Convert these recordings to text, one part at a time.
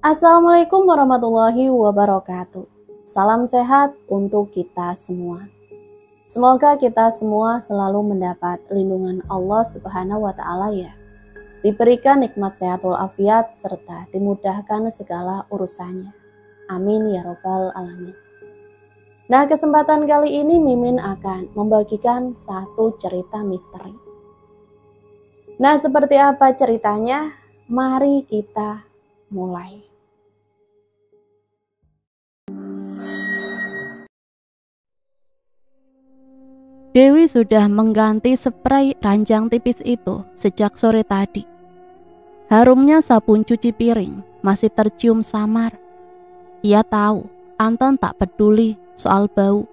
Assalamualaikum warahmatullahi wabarakatuh. Salam sehat untuk kita semua. Semoga kita semua selalu mendapat lindungan Allah Subhanahu wa Ta'ala ya. Diberikan nikmat sehatul afiat serta dimudahkan segala urusannya. Amin ya robbal alamin. Nah, kesempatan kali ini Mimin akan membagikan satu cerita misteri. Nah, seperti apa ceritanya? Mari kita mulai. Dewi sudah mengganti spray ranjang tipis itu sejak sore tadi. Harumnya sabun cuci piring masih tercium samar. Ia tahu Anton tak peduli soal bau,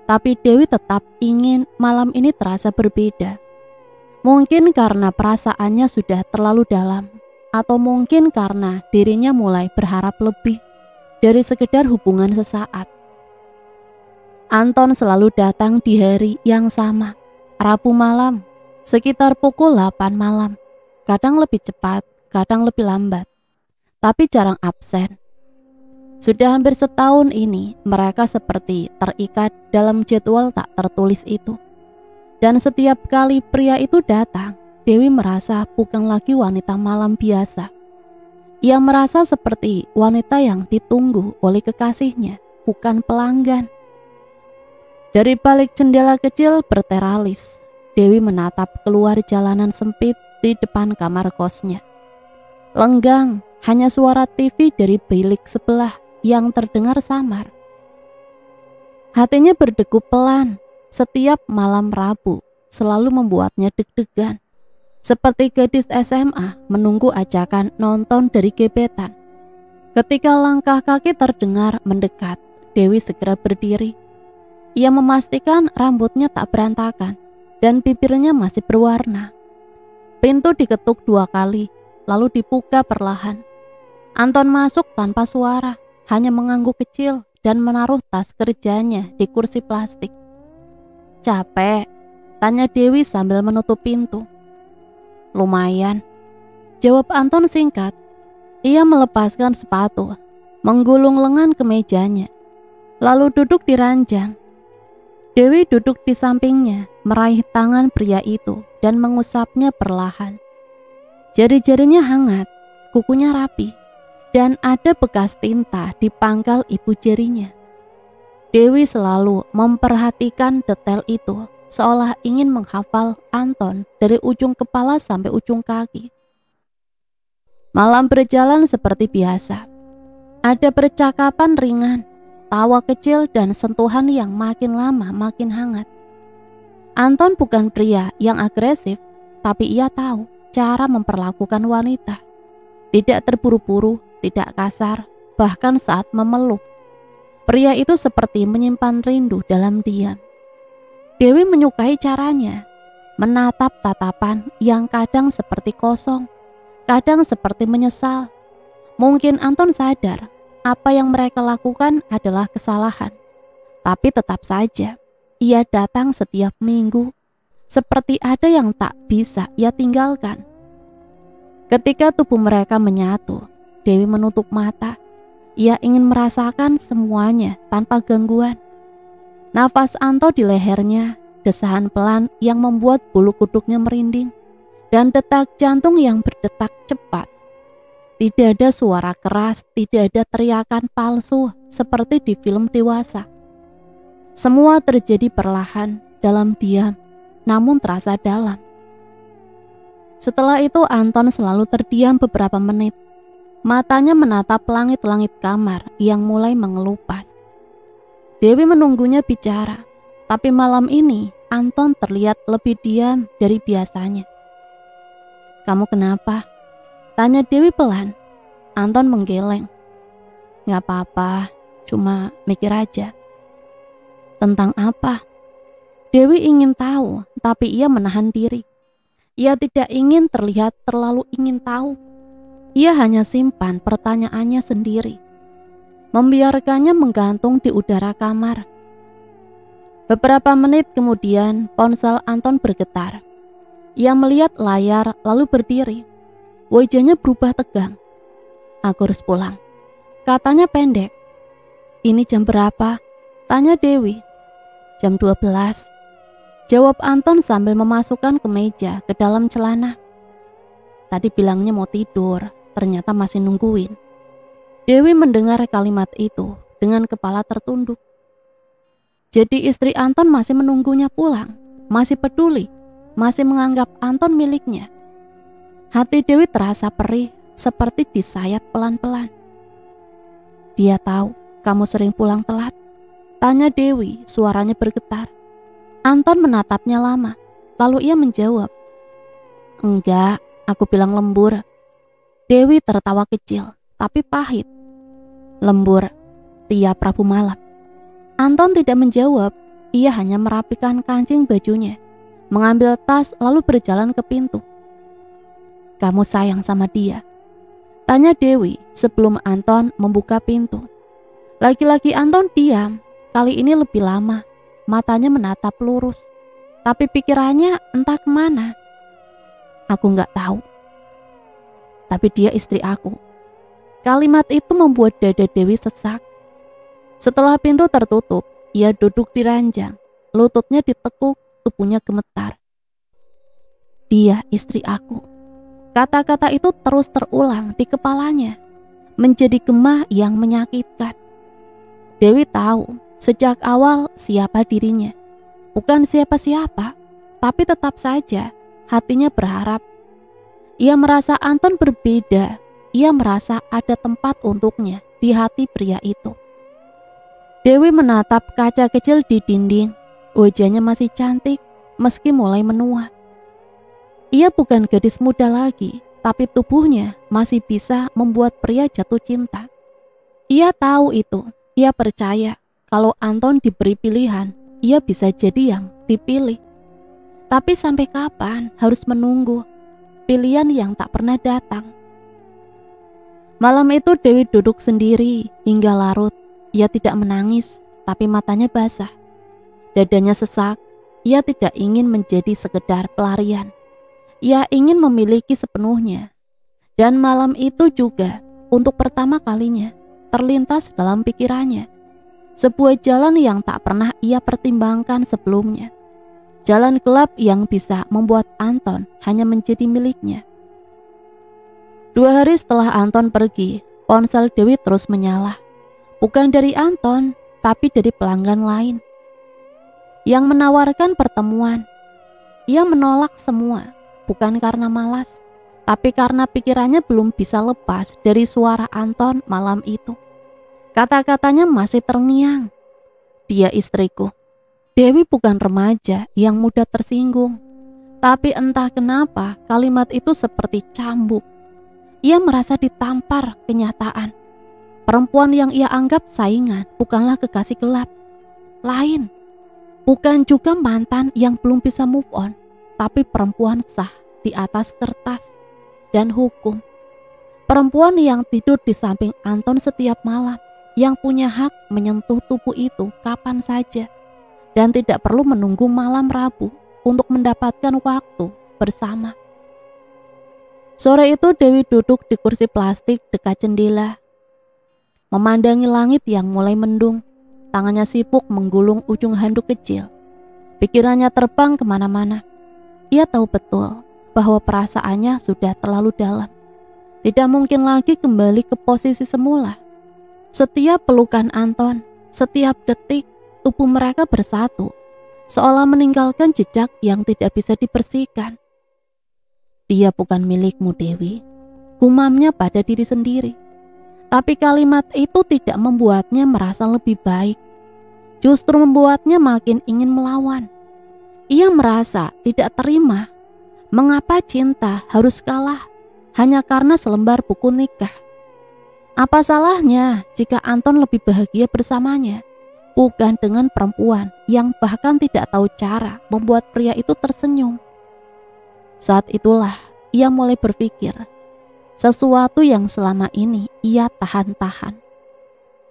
tapi Dewi tetap ingin malam ini terasa berbeda. Mungkin karena perasaannya sudah terlalu dalam, atau mungkin karena dirinya mulai berharap lebih dari sekedar hubungan sesaat. Anton selalu datang di hari yang sama, Rabu malam, sekitar pukul 8 malam. Kadang lebih cepat, kadang lebih lambat, tapi jarang absen. Sudah hampir setahun ini, mereka seperti terikat dalam jadwal tak tertulis itu. Dan setiap kali pria itu datang, Dewi merasa bukan lagi wanita malam biasa. Ia merasa seperti wanita yang ditunggu oleh kekasihnya, bukan pelanggan. Dari balik jendela kecil berteralis, Dewi menatap keluar jalanan sempit di depan kamar kosnya. Lenggang, hanya suara TV dari bilik sebelah yang terdengar samar. Hatinya berdegup pelan, setiap malam Rabu selalu membuatnya deg-degan. Seperti gadis SMA menunggu ajakan nonton dari gebetan. Ketika langkah kaki terdengar mendekat, Dewi segera berdiri. Ia memastikan rambutnya tak berantakan dan bibirnya masih berwarna. Pintu diketuk 2 kali, lalu dibuka perlahan. Anton masuk tanpa suara, hanya mengangguk kecil dan menaruh tas kerjanya di kursi plastik. "Capek?" tanya Dewi sambil menutup pintu. "Lumayan," jawab Anton singkat. Ia melepaskan sepatu, menggulung lengan ke mejanya, lalu duduk di ranjang. Dewi duduk di sampingnya, meraih tangan pria itu dan mengusapnya perlahan. Jari-jarinya hangat, kukunya rapi, dan ada bekas tinta di pangkal ibu jarinya. Dewi selalu memperhatikan detail itu, seolah ingin menghafal Anton dari ujung kepala sampai ujung kaki. Malam berjalan seperti biasa. Ada percakapan ringan, tawa kecil dan sentuhan yang makin lama makin hangat. Anton bukan pria yang agresif, tapi ia tahu cara memperlakukan wanita. Tidak terburu-buru, tidak kasar, bahkan saat memeluk. Pria itu seperti menyimpan rindu dalam diam. Dewi menyukai caranya, menatap tatapan yang kadang seperti kosong, kadang seperti menyesal. Mungkin Anton sadar apa yang mereka lakukan adalah kesalahan. Tapi tetap saja, ia datang setiap minggu, seperti ada yang tak bisa ia tinggalkan. Ketika tubuh mereka menyatu, Dewi menutup mata. Ia ingin merasakan semuanya tanpa gangguan. Nafas Anton di lehernya, desahan pelan yang membuat bulu kuduknya merinding, dan detak jantung yang berdetak cepat. Tidak ada suara keras, tidak ada teriakan palsu seperti di film dewasa. Semua terjadi perlahan, dalam diam, namun terasa dalam. Setelah itu Anton selalu terdiam beberapa menit. Matanya menatap langit-langit kamar yang mulai mengelupas. Dewi menunggunya bicara, tapi malam ini Anton terlihat lebih diam dari biasanya. "Kamu kenapa?" tanya Dewi pelan. Anton menggeleng. "Gak apa-apa, cuma mikir aja." "Tentang apa?" Dewi ingin tahu, tapi ia menahan diri. Ia tidak ingin terlihat terlalu ingin tahu. Ia hanya simpan pertanyaannya sendiri, membiarkannya menggantung di udara kamar. Beberapa menit kemudian, ponsel Anton bergetar. Ia melihat layar lalu berdiri. Wajahnya berubah tegang. "Aku harus pulang," Katanya pendek. Ini jam berapa? Tanya Dewi. Jam 12. Jawab Anton sambil memasukkan kemeja ke dalam celana. Tadi bilangnya mau tidur, ternyata masih nungguin. Dewi mendengar kalimat itu dengan kepala tertunduk. Jadi istri Anton masih menunggunya pulang, masih peduli, masih menganggap Anton miliknya. Hati Dewi terasa perih seperti disayat pelan-pelan. Dia tahu kamu sering pulang telat? Tanya Dewi, suaranya bergetar. Anton menatapnya lama, lalu ia menjawab. Enggak, aku bilang lembur. Dewi tertawa kecil, tapi pahit. Lembur, tiap Rabu malam. Anton tidak menjawab, ia hanya merapikan kancing bajunya, mengambil tas lalu berjalan ke pintu. Kamu sayang sama dia? Tanya Dewi sebelum Anton membuka pintu. Laki-laki Anton diam, kali ini lebih lama, matanya menatap lurus, tapi pikirannya entah kemana. Aku gak tahu, tapi dia istri aku. Kalimat itu membuat dada Dewi sesak. Setelah pintu tertutup, ia duduk di ranjang, lututnya ditekuk, tubuhnya gemetar. Dia istri aku. Kata-kata itu terus terulang di kepalanya, menjadi gema yang menyakitkan. Dewi tahu sejak awal siapa dirinya. Bukan siapa-siapa, tapi tetap saja hatinya berharap. Ia merasa Anton berbeda, ia merasa ada tempat untuknya di hati pria itu. Dewi menatap kaca kecil di dinding, wajahnya masih cantik meski mulai menua. Ia bukan gadis muda lagi, tapi tubuhnya masih bisa membuat pria jatuh cinta. Ia tahu itu, ia percaya kalau Anton diberi pilihan, ia bisa jadi yang dipilih. Tapi sampai kapan harus menunggu pilihan yang tak pernah datang? Malam itu Dewi duduk sendiri hingga larut. Ia tidak menangis, tapi matanya basah. Dadanya sesak, ia tidak ingin menjadi sekedar pelarian. Ia ingin memiliki sepenuhnya. Dan malam itu juga, untuk pertama kalinya, terlintas dalam pikirannya sebuah jalan yang tak pernah ia pertimbangkan sebelumnya. Jalan gelap yang bisa membuat Anton hanya menjadi miliknya. 2 hari setelah Anton pergi, ponsel Dewi terus menyala. Bukan dari Anton, tapi dari pelanggan lain yang menawarkan pertemuan. Ia menolak semua, bukan karena malas, tapi karena pikirannya belum bisa lepas dari suara Anton malam itu. Kata-katanya masih terngiang. Dia istriku. Dewi bukan remaja yang mudah tersinggung, tapi entah kenapa kalimat itu seperti cambuk. Ia merasa ditampar kenyataan. Perempuan yang ia anggap saingan bukanlah kekasih gelap. Lain. Bukan juga mantan yang belum bisa move on, tapi perempuan sah di atas kertas dan hukum. Perempuan yang tidur di samping Anton setiap malam, yang punya hak menyentuh tubuh itu kapan saja, dan tidak perlu menunggu malam Rabu untuk mendapatkan waktu bersama. Sore itu Dewi duduk di kursi plastik dekat jendela, memandangi langit yang mulai mendung. Tangannya sibuk menggulung ujung handuk kecil. Pikirannya terbang kemana-mana. Ia tahu betul bahwa perasaannya sudah terlalu dalam. Tidak mungkin lagi kembali ke posisi semula. Setiap pelukan Anton, setiap detik, tubuh mereka bersatu, seolah meninggalkan jejak yang tidak bisa dibersihkan. Dia bukan milikmu, Dewi. Gumamnya pada diri sendiri. Tapi kalimat itu tidak membuatnya merasa lebih baik. Justru membuatnya makin ingin melawan. Ia merasa tidak terima. Mengapa cinta harus kalah hanya karena selembar buku nikah? Apa salahnya jika Anton lebih bahagia bersamanya, bukan dengan perempuan yang bahkan tidak tahu cara membuat pria itu tersenyum? Saat itulah ia mulai berpikir, sesuatu yang selama ini ia tahan-tahan.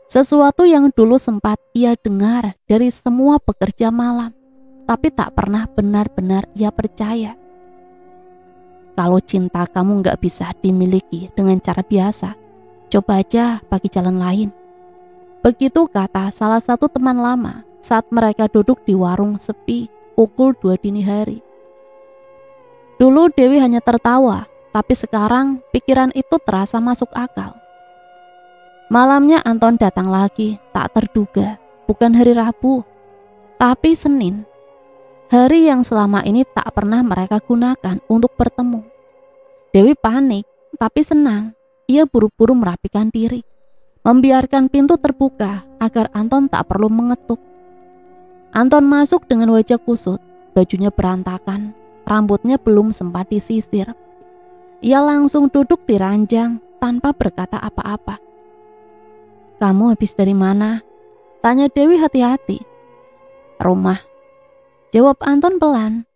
Sesuatu yang dulu sempat ia dengar dari semua pekerja malam, tapi tak pernah benar-benar ia percaya. Kalau cinta kamu gak bisa dimiliki dengan cara biasa, coba aja bagi jalan lain. Begitu kata salah satu teman lama saat mereka duduk di warung sepi pukul 2 dini hari. Dulu Dewi hanya tertawa, tapi sekarang pikiran itu terasa masuk akal. Malamnya Anton datang lagi, tak terduga, bukan hari Rabu, tapi Senin. Hari yang selama ini tak pernah mereka gunakan untuk bertemu. Dewi panik, tapi senang. Ia buru-buru merapikan diri, membiarkan pintu terbuka agar Anton tak perlu mengetuk. Anton masuk dengan wajah kusut, bajunya berantakan, rambutnya belum sempat disisir. Ia langsung duduk di ranjang tanpa berkata apa-apa. "Kamu habis dari mana?" tanya Dewi hati-hati. "Rumah," jawab Anton pelan,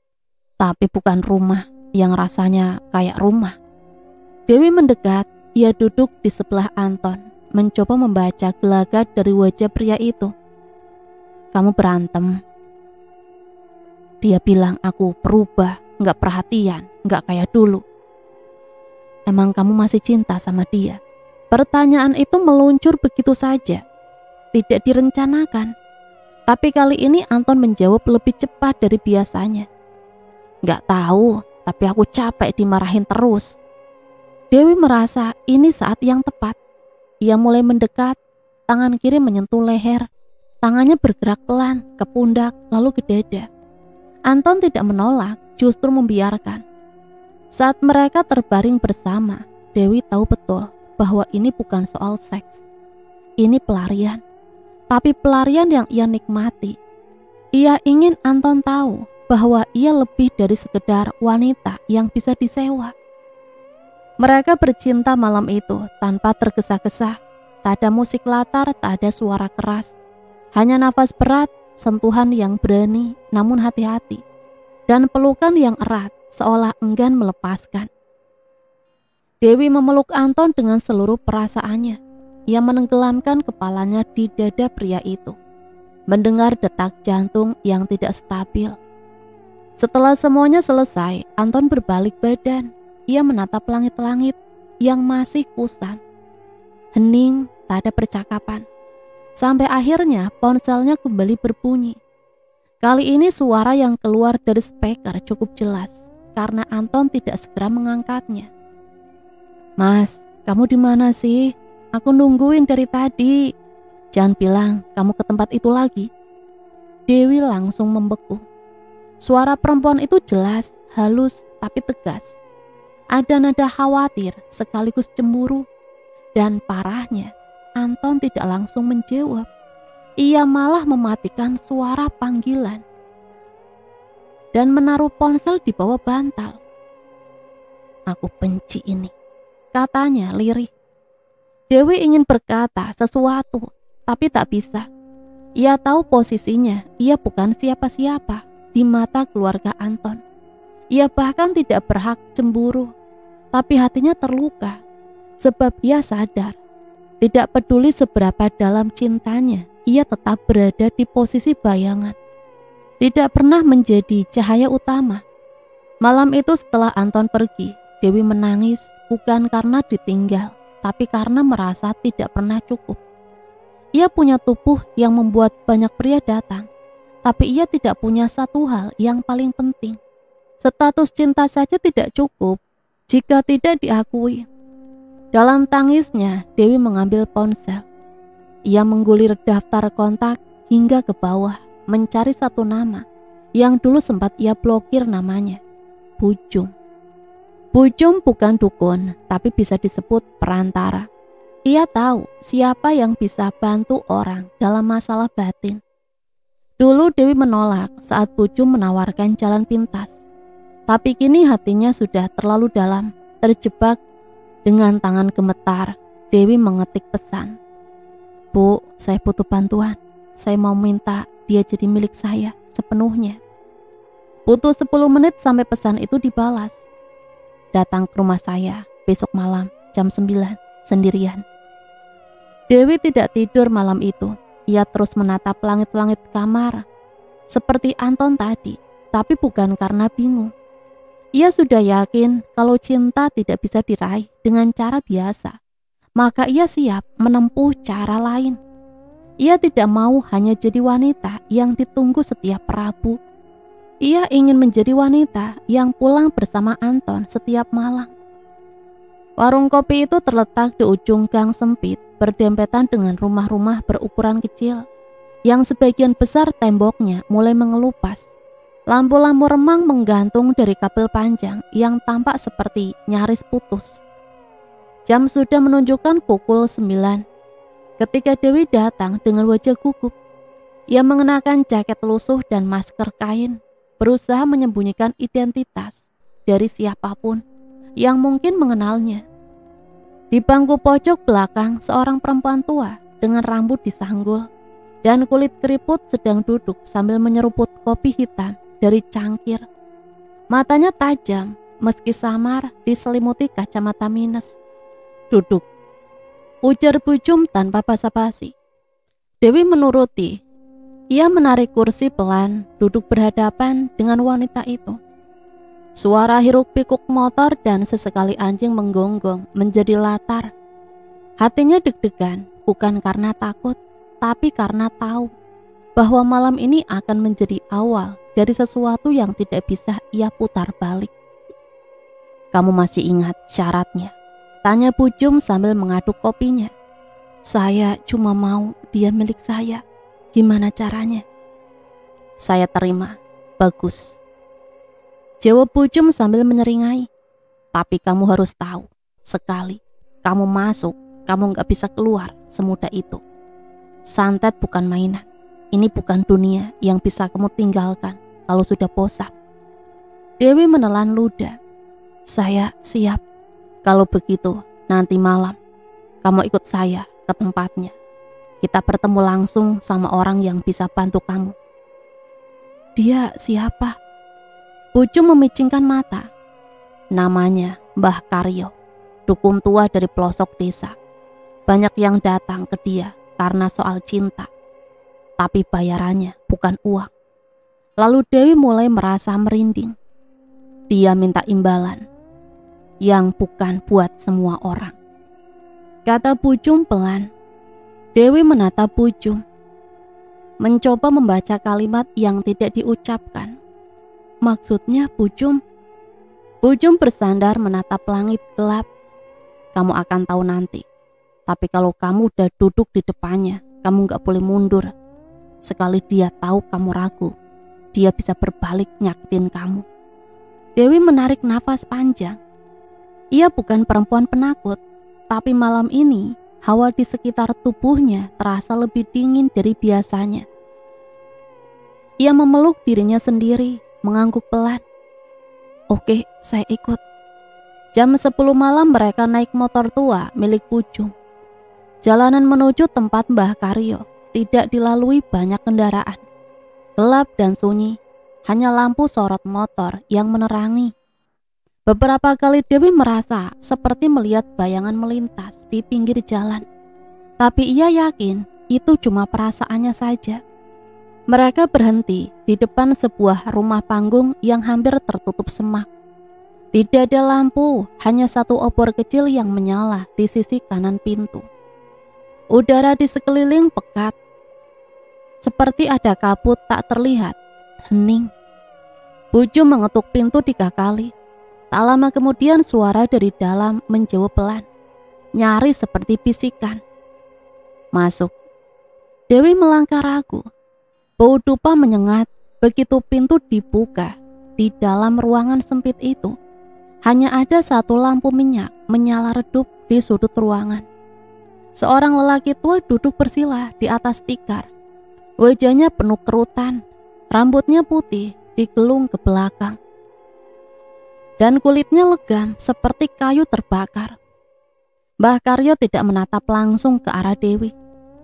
"tapi bukan rumah yang rasanya kayak rumah." Dewi mendekat, ia duduk di sebelah Anton, mencoba membaca gelagat dari wajah pria itu. "Kamu berantem?" Dia bilang aku berubah, gak perhatian, gak kayak dulu. "Emang kamu masih cinta sama dia?" Pertanyaan itu meluncur begitu saja, tidak direncanakan. Tapi kali ini Anton menjawab lebih cepat dari biasanya. "Gak tahu, tapi aku capek dimarahin terus." Dewi merasa ini saat yang tepat. Ia mulai mendekat, tangan kiri menyentuh leher, tangannya bergerak pelan ke pundak lalu ke dada. Anton tidak menolak, justru membiarkan. Saat mereka terbaring bersama, Dewi tahu betul bahwa ini bukan soal seks. Ini pelarian, tapi pelarian yang ia nikmati. Ia ingin Anton tahu bahwa ia lebih dari sekedar wanita yang bisa disewa. Mereka bercinta malam itu tanpa tergesa-gesa. Tak ada musik latar, tak ada suara keras. Hanya nafas berat, sentuhan yang berani namun hati-hati, dan pelukan yang erat seolah enggan melepaskan. Dewi memeluk Anton dengan seluruh perasaannya. Ia menenggelamkan kepalanya di dada pria itu, mendengar detak jantung yang tidak stabil. Setelah semuanya selesai, Anton berbalik badan. Ia menatap langit-langit yang masih kusam. Hening, tak ada percakapan. Sampai akhirnya ponselnya kembali berbunyi. Kali ini suara yang keluar dari speaker cukup jelas karena Anton tidak segera mengangkatnya. "Mas, kamu di mana sih? Aku nungguin dari tadi. Jangan bilang kamu ke tempat itu lagi." Dewi langsung membeku. Suara perempuan itu jelas, halus, tapi tegas. Ada nada khawatir sekaligus cemburu. Dan parahnya, Anton tidak langsung menjawab. Ia malah mematikan suara panggilan dan menaruh ponsel di bawah bantal. "Aku benci ini," katanya lirih. Dewi ingin berkata sesuatu, tapi tak bisa. Ia tahu posisinya, ia bukan siapa-siapa di mata keluarga Anton. Ia bahkan tidak berhak cemburu, tapi hatinya terluka sebab ia sadar, tidak peduli seberapa dalam cintanya, ia tetap berada di posisi bayangan, tidak pernah menjadi cahaya utama. Malam itu setelah Anton pergi, Dewi menangis bukan karena ditinggal, tapi karena merasa tidak pernah cukup. Ia punya tubuh yang membuat banyak pria datang, tapi ia tidak punya satu hal yang paling penting. Status cinta saja tidak cukup jika tidak diakui. Dalam tangisnya, Dewi mengambil ponsel. Ia menggulir daftar kontak hingga ke bawah, mencari satu nama yang dulu sempat ia blokir namanya, Bujum. Bujum bukan dukun, tapi bisa disebut perantara. Ia tahu siapa yang bisa bantu orang dalam masalah batin. Dulu Dewi menolak saat Bujum menawarkan jalan pintas. Tapi kini hatinya sudah terlalu dalam, terjebak. Dengan tangan gemetar, Dewi mengetik pesan. "Bu, saya butuh bantuan. Saya mau minta dia jadi milik saya sepenuhnya." Butuh 10 menit sampai pesan itu dibalas. "Datang ke rumah saya besok malam jam 9, sendirian." Dewi tidak tidur malam itu. Ia terus menatap langit-langit kamar, seperti Anton tadi, tapi bukan karena bingung. Ia sudah yakin kalau cinta tidak bisa diraih dengan cara biasa, maka ia siap menempuh cara lain. Ia tidak mau hanya jadi wanita yang ditunggu setiap Rabu. Ia ingin menjadi wanita yang pulang bersama Anton setiap malam. Warung kopi itu terletak di ujung gang sempit, berdempetan dengan rumah-rumah berukuran kecil, yang sebagian besar temboknya mulai mengelupas. Lampu-lampu remang menggantung dari kabel panjang yang tampak seperti nyaris putus. Jam sudah menunjukkan pukul 9. Ketika Dewi datang dengan wajah gugup, ia mengenakan jaket lusuh dan masker kain, berusaha menyembunyikan identitas dari siapapun yang mungkin mengenalnya. Di bangku pojok belakang, seorang perempuan tua dengan rambut disanggul dan kulit keriput sedang duduk sambil menyeruput kopi hitam dari cangkir. Matanya tajam, meski samar diselimuti kacamata minus. "Duduk," ujar Bujum tanpa basa-basi. Dewi menuruti. Ia menarik kursi pelan, duduk berhadapan dengan wanita itu. Suara hiruk-pikuk motor dan sesekali anjing menggonggong menjadi latar. Hatinya deg-degan, bukan karena takut, tapi karena tahu bahwa malam ini akan menjadi awal dari sesuatu yang tidak bisa ia putar balik. "Kamu masih ingat syaratnya?" tanya Bujum sambil mengaduk kopinya. "Saya cuma mau dia milik saya. Gimana caranya?" "Saya terima." "Bagus," jawab Bujum sambil menyeringai. "Tapi kamu harus tahu, sekali kamu masuk, kamu gak bisa keluar semudah itu. Santet bukan mainan. Ini bukan dunia yang bisa kamu tinggalkan kalau sudah bosan." Dewi menelan ludah. "Saya siap. Kalau begitu, nanti malam kamu ikut saya ke tempatnya. Kita bertemu langsung sama orang yang bisa bantu kamu." "Dia siapa?" Bujum memicingkan mata. "Namanya Mbah Karyo, dukun tua dari pelosok desa. Banyak yang datang ke dia karena soal cinta, tapi bayarannya bukan uang." Lalu Dewi mulai merasa merinding. Dia minta imbalan yang bukan buat semua orang, kata Bujum pelan. Dewi menatap Bujum, mencoba membaca kalimat yang tidak diucapkan. "Maksudnya Bujum?" Bujum bersandar menatap langit gelap. "Kamu akan tahu nanti. Tapi kalau kamu udah duduk di depannya, kamu gak boleh mundur. Sekali dia tahu kamu ragu, dia bisa berbalik nyakitin kamu." Dewi menarik nafas panjang. Ia bukan perempuan penakut, tapi malam ini hawa di sekitar tubuhnya terasa lebih dingin dari biasanya. Ia memeluk dirinya sendiri, mengangguk pelan. "Oke, saya ikut." Jam 10 malam mereka naik motor tua milik Bujum. Jalanan menuju tempat Mbah Karyo tidak dilalui banyak kendaraan. Gelap dan sunyi, hanya lampu sorot motor yang menerangi. Beberapa kali Dewi merasa seperti melihat bayangan melintas di pinggir jalan. Tapi ia yakin itu cuma perasaannya saja. Mereka berhenti di depan sebuah rumah panggung yang hampir tertutup semak. Tidak ada lampu, hanya satu obor kecil yang menyala di sisi kanan pintu. Udara di sekeliling pekat, seperti ada kabut tak terlihat, hening. Bujum mengetuk pintu 3 kali. Tak lama kemudian suara dari dalam menjawab pelan, nyaris seperti bisikan. "Masuk." Dewi melangkah ragu. Bau dupa menyengat begitu pintu dibuka. Di dalam ruangan sempit itu, hanya ada satu lampu minyak menyala redup di sudut ruangan. Seorang lelaki tua duduk bersila di atas tikar. Wajahnya penuh kerutan, rambutnya putih digelung ke belakang, dan kulitnya legam seperti kayu terbakar. Mbah Karyo tidak menatap langsung ke arah Dewi,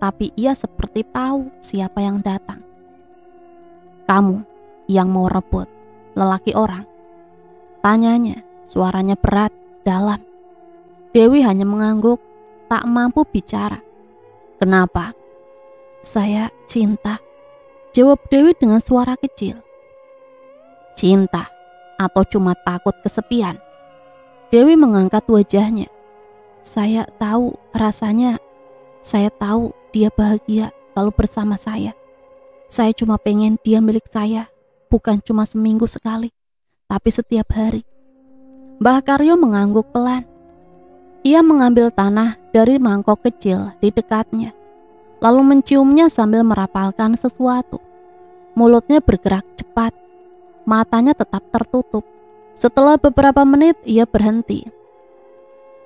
tapi ia seperti tahu siapa yang datang. "Kamu yang mau rebut lelaki orang?" tanyanya, suaranya berat, dalam. Dewi hanya mengangguk, tak mampu bicara. "Kenapa?" "Saya cinta," jawab Dewi dengan suara kecil. "Cinta atau cuma takut kesepian?" Dewi mengangkat wajahnya. Saya tahu rasanya, saya tahu dia bahagia kalau bersama saya. Saya cuma pengen dia milik saya, bukan cuma seminggu sekali, tapi setiap hari. Mbah Karyo mengangguk pelan. Ia mengambil tanah dari mangkok kecil di dekatnya, lalu menciumnya sambil merapalkan sesuatu. Mulutnya bergerak cepat, matanya tetap tertutup. Setelah beberapa menit ia berhenti.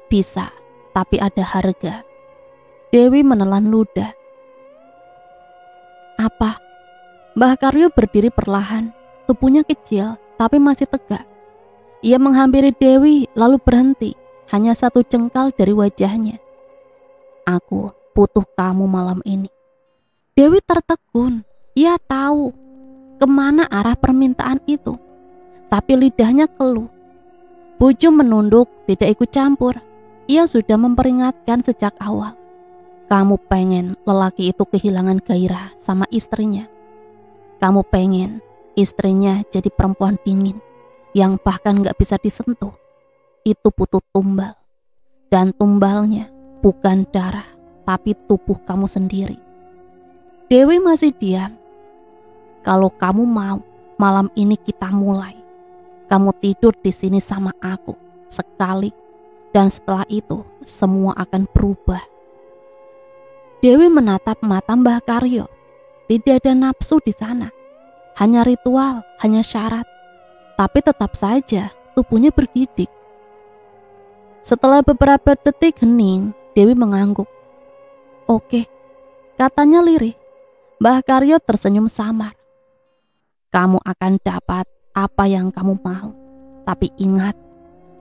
Bisa, tapi ada harga. Dewi menelan ludah. Apa? Mbah Karyo berdiri perlahan, tubuhnya kecil tapi masih tegak. Ia menghampiri Dewi lalu berhenti, hanya satu jengkal dari wajahnya. Aku butuh kamu malam ini. Dewi tertegun, ia tahu kemana arah permintaan itu, tapi lidahnya keluh. Buju menunduk, tidak ikut campur. Ia sudah memperingatkan sejak awal. Kamu pengen lelaki itu kehilangan gairah sama istrinya. Kamu pengen istrinya jadi perempuan dingin yang bahkan gak bisa disentuh. Itu butuh tumbal. Dan tumbalnya bukan darah, tapi tubuh kamu sendiri. Dewi masih diam. Kalau kamu mau, malam ini kita mulai. Kamu tidur di sini sama aku sekali, dan setelah itu semua akan berubah. Dewi menatap mata Mbah Karyo. Tidak ada nafsu di sana. Hanya ritual, hanya syarat. Tapi tetap saja tubuhnya bergidik. Setelah beberapa detik hening, Dewi mengangguk. Oke, katanya lirih. Mbah Karyo tersenyum samar. Kamu akan dapat apa yang kamu mau. Tapi ingat,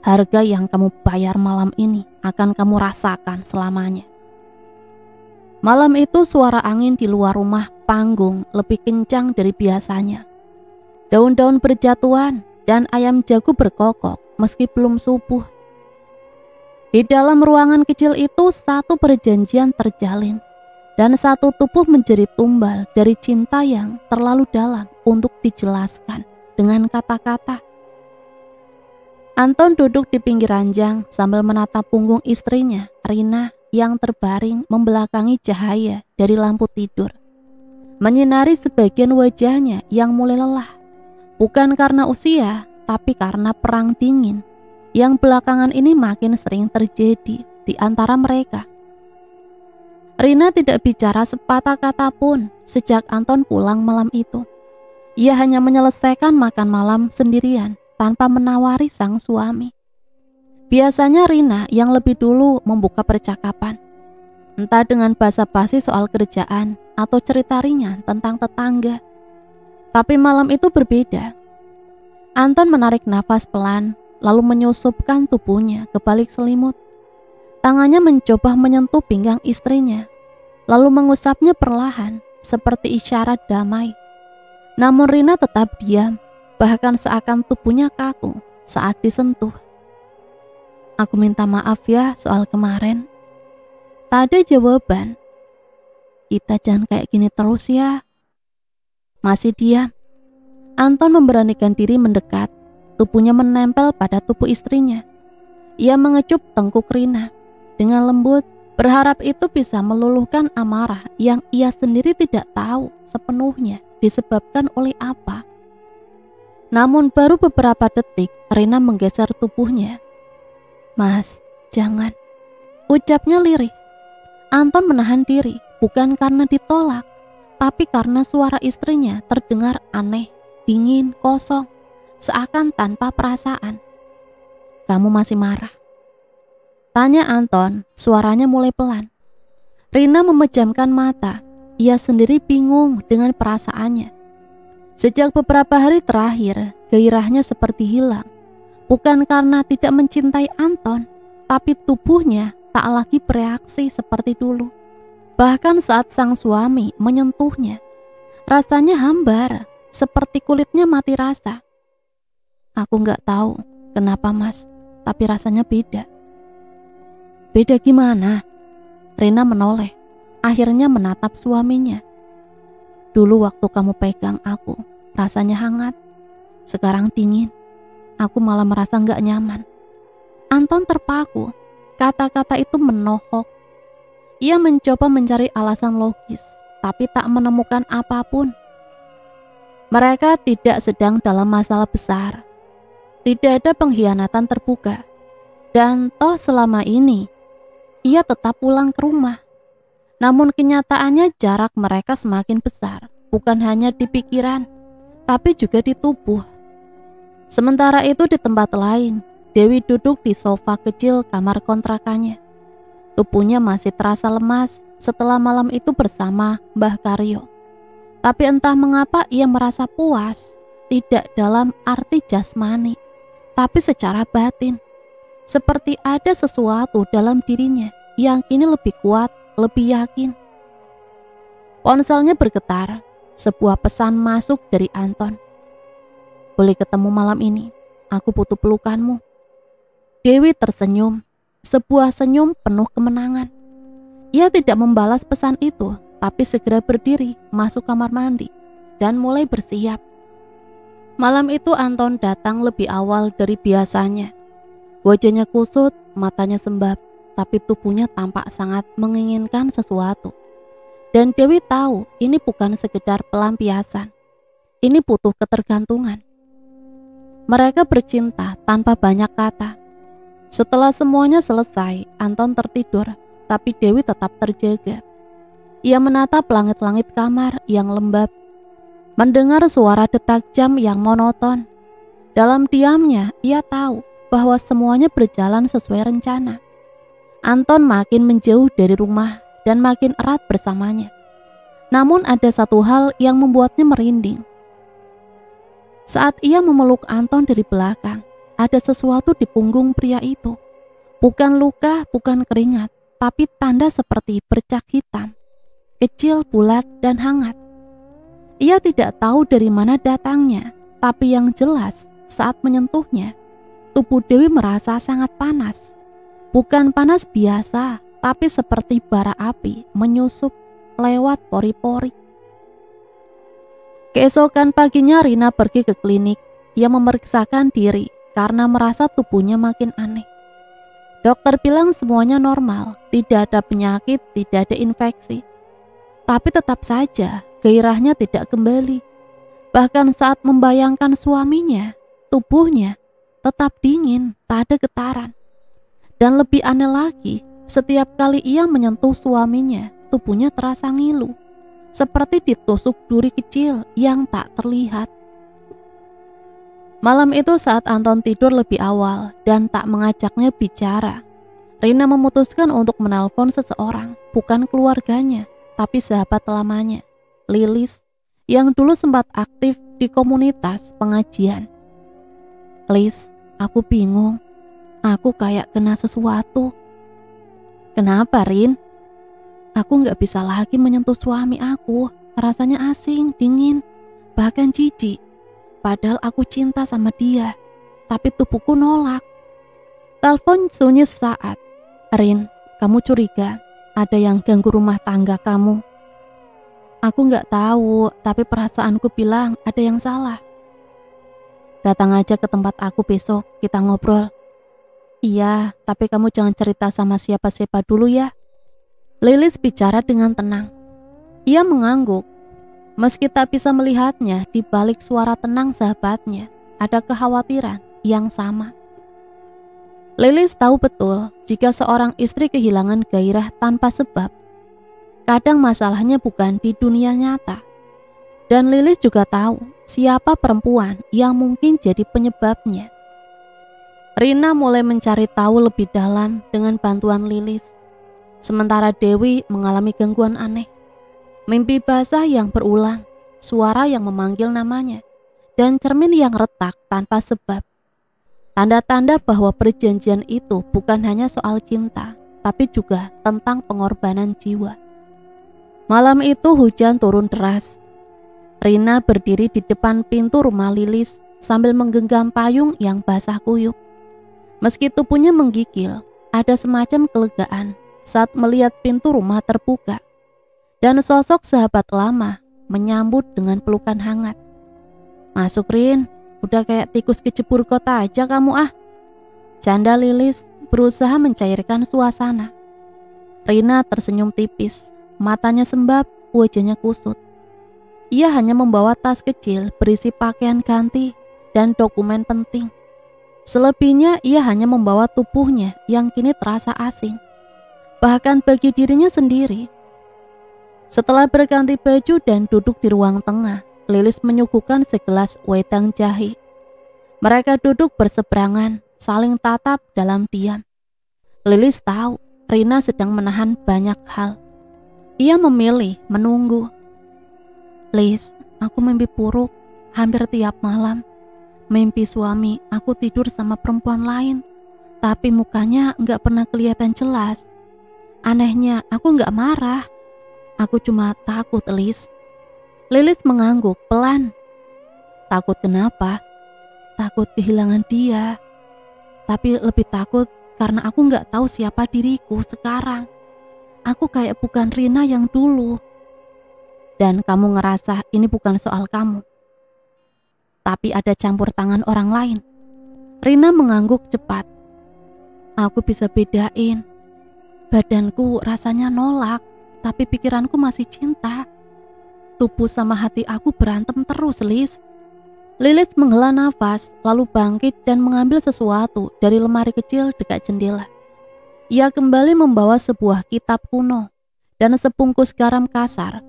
harga yang kamu bayar malam ini akan kamu rasakan selamanya. Malam itu suara angin di luar rumah panggung lebih kencang dari biasanya. Daun-daun berjatuhan dan ayam jago berkokok meski belum subuh. Di dalam ruangan kecil itu satu perjanjian terjalin dan satu tubuh menjadi tumbal dari cinta yang terlalu dalam untuk dijelaskan dengan kata-kata. Anton duduk di pinggir ranjang sambil menatap punggung istrinya, Rina, yang terbaring membelakangi cahaya dari lampu tidur, menyinari sebagian wajahnya yang mulai lelah. Bukan karena usia, tapi karena perang dingin yang belakangan ini makin sering terjadi di antara mereka. Rina tidak bicara sepatah kata pun sejak Anton pulang malam itu. Ia hanya menyelesaikan makan malam sendirian tanpa menawari sang suami. Biasanya Rina yang lebih dulu membuka percakapan, entah dengan basa-basi soal kerjaan atau cerita ringan tentang tetangga. Tapi malam itu berbeda. Anton menarik nafas pelan, lalu menyusupkan tubuhnya ke balik selimut. Tangannya mencoba menyentuh pinggang istrinya, lalu mengusapnya perlahan, seperti isyarat damai. Namun Rina tetap diam, bahkan seakan tubuhnya kaku saat disentuh. Aku minta maaf ya soal kemarin. Tak ada jawaban. Kita jangan kayak gini terus ya. Masih diam. Anton memberanikan diri mendekat. Tubuhnya menempel pada tubuh istrinya. Ia mengecup tengkuk Rina dengan lembut, berharap itu bisa meluluhkan amarah yang ia sendiri tidak tahu sepenuhnya disebabkan oleh apa. Namun baru beberapa detik Rina menggeser tubuhnya. Mas, jangan, ucapnya lirih. Anton menahan diri, bukan karena ditolak, tapi karena suara istrinya terdengar aneh, dingin, kosong, seakan tanpa perasaan. Kamu masih marah? Tanya Anton, suaranya mulai pelan. Rina memejamkan mata, ia sendiri bingung dengan perasaannya. Sejak beberapa hari terakhir, gairahnya seperti hilang. Bukan karena tidak mencintai Anton, tapi tubuhnya tak lagi bereaksi seperti dulu. Bahkan saat sang suami menyentuhnya, rasanya hambar, seperti kulitnya mati rasa. Aku gak tahu kenapa mas, tapi rasanya beda. Beda gimana? Rina menoleh, akhirnya menatap suaminya. Dulu waktu kamu pegang aku, rasanya hangat. Sekarang dingin, aku malah merasa gak nyaman. Anton terpaku. Kata-kata itu menohok. Ia mencoba mencari alasan logis, tapi tak menemukan apapun. Mereka tidak sedang dalam masalah besar. Tidak ada pengkhianatan terbuka. Dan toh selama ini, ia tetap pulang ke rumah. Namun kenyataannya jarak mereka semakin besar, bukan hanya di pikiran, tapi juga di tubuh. Sementara itu di tempat lain, Dewi duduk di sofa kecil kamar kontrakannya. Tubuhnya masih terasa lemas setelah malam itu bersama Mbah Karyo. Tapi entah mengapa ia merasa puas, tidak dalam arti jasmani, tapi secara batin. Seperti ada sesuatu dalam dirinya yang kini lebih kuat, lebih yakin. Ponselnya bergetar, sebuah pesan masuk dari Anton. "Boleh ketemu malam ini, aku butuh pelukanmu." Dewi tersenyum, sebuah senyum penuh kemenangan. Ia tidak membalas pesan itu, tapi segera berdiri, masuk kamar mandi, dan mulai bersiap. Malam itu Anton datang lebih awal dari biasanya. Wajahnya kusut, matanya sembab, tapi tubuhnya tampak sangat menginginkan sesuatu. Dan Dewi tahu ini bukan sekedar pelampiasan. Ini butuh ketergantungan. Mereka bercinta tanpa banyak kata. Setelah semuanya selesai, Anton tertidur, tapi Dewi tetap terjaga. Ia menatap langit-langit kamar yang lembab, mendengar suara detak jam yang monoton. Dalam diamnya, ia tahu bahwa semuanya berjalan sesuai rencana. Anton makin menjauh dari rumah dan makin erat bersamanya. Namun ada satu hal yang membuatnya merinding. Saat ia memeluk Anton dari belakang, ada sesuatu di punggung pria itu. Bukan luka, bukan keringat, tapi tanda seperti bercak hitam, kecil, bulat, dan hangat. Ia tidak tahu dari mana datangnya, tapi yang jelas saat menyentuhnya, tubuh Dewi merasa sangat panas. Bukan panas biasa, tapi seperti bara api menyusup lewat pori-pori. Keesokan paginya Rina pergi ke klinik. Ia memeriksakan diri karena merasa tubuhnya makin aneh. Dokter bilang semuanya normal, tidak ada penyakit, tidak ada infeksi. Tapi tetap saja gairahnya tidak kembali. Bahkan saat membayangkan suaminya, tubuhnya tetap dingin, tak ada getaran. Dan lebih aneh lagi, setiap kali ia menyentuh suaminya, tubuhnya terasa ngilu, seperti ditusuk duri kecil yang tak terlihat. Malam itu saat Anton tidur lebih awal dan tak mengajaknya bicara, Rina memutuskan untuk menelpon seseorang, bukan keluarganya, tapi sahabat lamanya, Lilis, yang dulu sempat aktif di komunitas pengajian. "Lis, aku bingung. Aku kayak kena sesuatu." "Kenapa, Rin?" "Aku gak bisa lagi menyentuh suami aku. Rasanya asing, dingin, bahkan jijik. Padahal aku cinta sama dia, tapi tubuhku nolak." Telepon sunyi sesaat. "Rin, kamu curiga ada yang ganggu rumah tangga kamu?" "Aku gak tahu, tapi perasaanku bilang ada yang salah." "Datang aja ke tempat aku besok, kita ngobrol." "Iya, tapi kamu jangan cerita sama siapa-siapa dulu ya." Lilis bicara dengan tenang. Ia mengangguk. Meski tak bisa melihatnya, di balik suara tenang sahabatnya, ada kekhawatiran yang sama. Lilis tahu betul jika seorang istri kehilangan gairah tanpa sebab. Kadang masalahnya bukan di dunia nyata. Dan Lilis juga tahu siapa perempuan yang mungkin jadi penyebabnya. Rina mulai mencari tahu lebih dalam dengan bantuan Lilis. Sementara Dewi mengalami gangguan aneh. Mimpi basah yang berulang, suara yang memanggil namanya, dan cermin yang retak tanpa sebab. Tanda-tanda bahwa perjanjian itu bukan hanya soal cinta, tapi juga tentang pengorbanan jiwa. Malam itu hujan turun deras. Rina berdiri di depan pintu rumah Lilis sambil menggenggam payung yang basah kuyup. Meski tubuhnya menggigil, ada semacam kelegaan saat melihat pintu rumah terbuka. Dan sosok sahabat lama menyambut dengan pelukan hangat. "Masuk, Rin, udah kayak tikus kecebur kota aja kamu ah." Canda Lilis, berusaha mencairkan suasana. Rina tersenyum tipis, matanya sembab, wajahnya kusut. Ia hanya membawa tas kecil berisi pakaian ganti dan dokumen penting. Selebihnya ia hanya membawa tubuhnya yang kini terasa asing, bahkan bagi dirinya sendiri. Setelah berganti baju dan duduk di ruang tengah, Lilis menyuguhkan segelas wedang jahe. Mereka duduk berseberangan, saling tatap dalam diam. Lilis tahu Rina sedang menahan banyak hal. Ia memilih menunggu. Lis, aku mimpi buruk hampir tiap malam. Mimpi suami aku tidur sama perempuan lain, tapi mukanya gak pernah kelihatan jelas. Anehnya aku gak marah. Aku cuma takut, Lis. Lilis mengangguk pelan. Takut kenapa? Takut kehilangan dia. Tapi lebih takut karena aku gak tahu siapa diriku sekarang. Aku kayak bukan Rina yang dulu. Dan kamu ngerasa ini bukan soal kamu, tapi ada campur tangan orang lain. Rina mengangguk cepat. Aku bisa bedain. Badanku rasanya nolak, tapi pikiranku masih cinta. Tubuh sama hati aku berantem terus, Lis. Lilis menghela nafas, lalu bangkit dan mengambil sesuatu dari lemari kecil dekat jendela. Ia kembali membawa sebuah kitab kuno dan sebungkus garam kasar.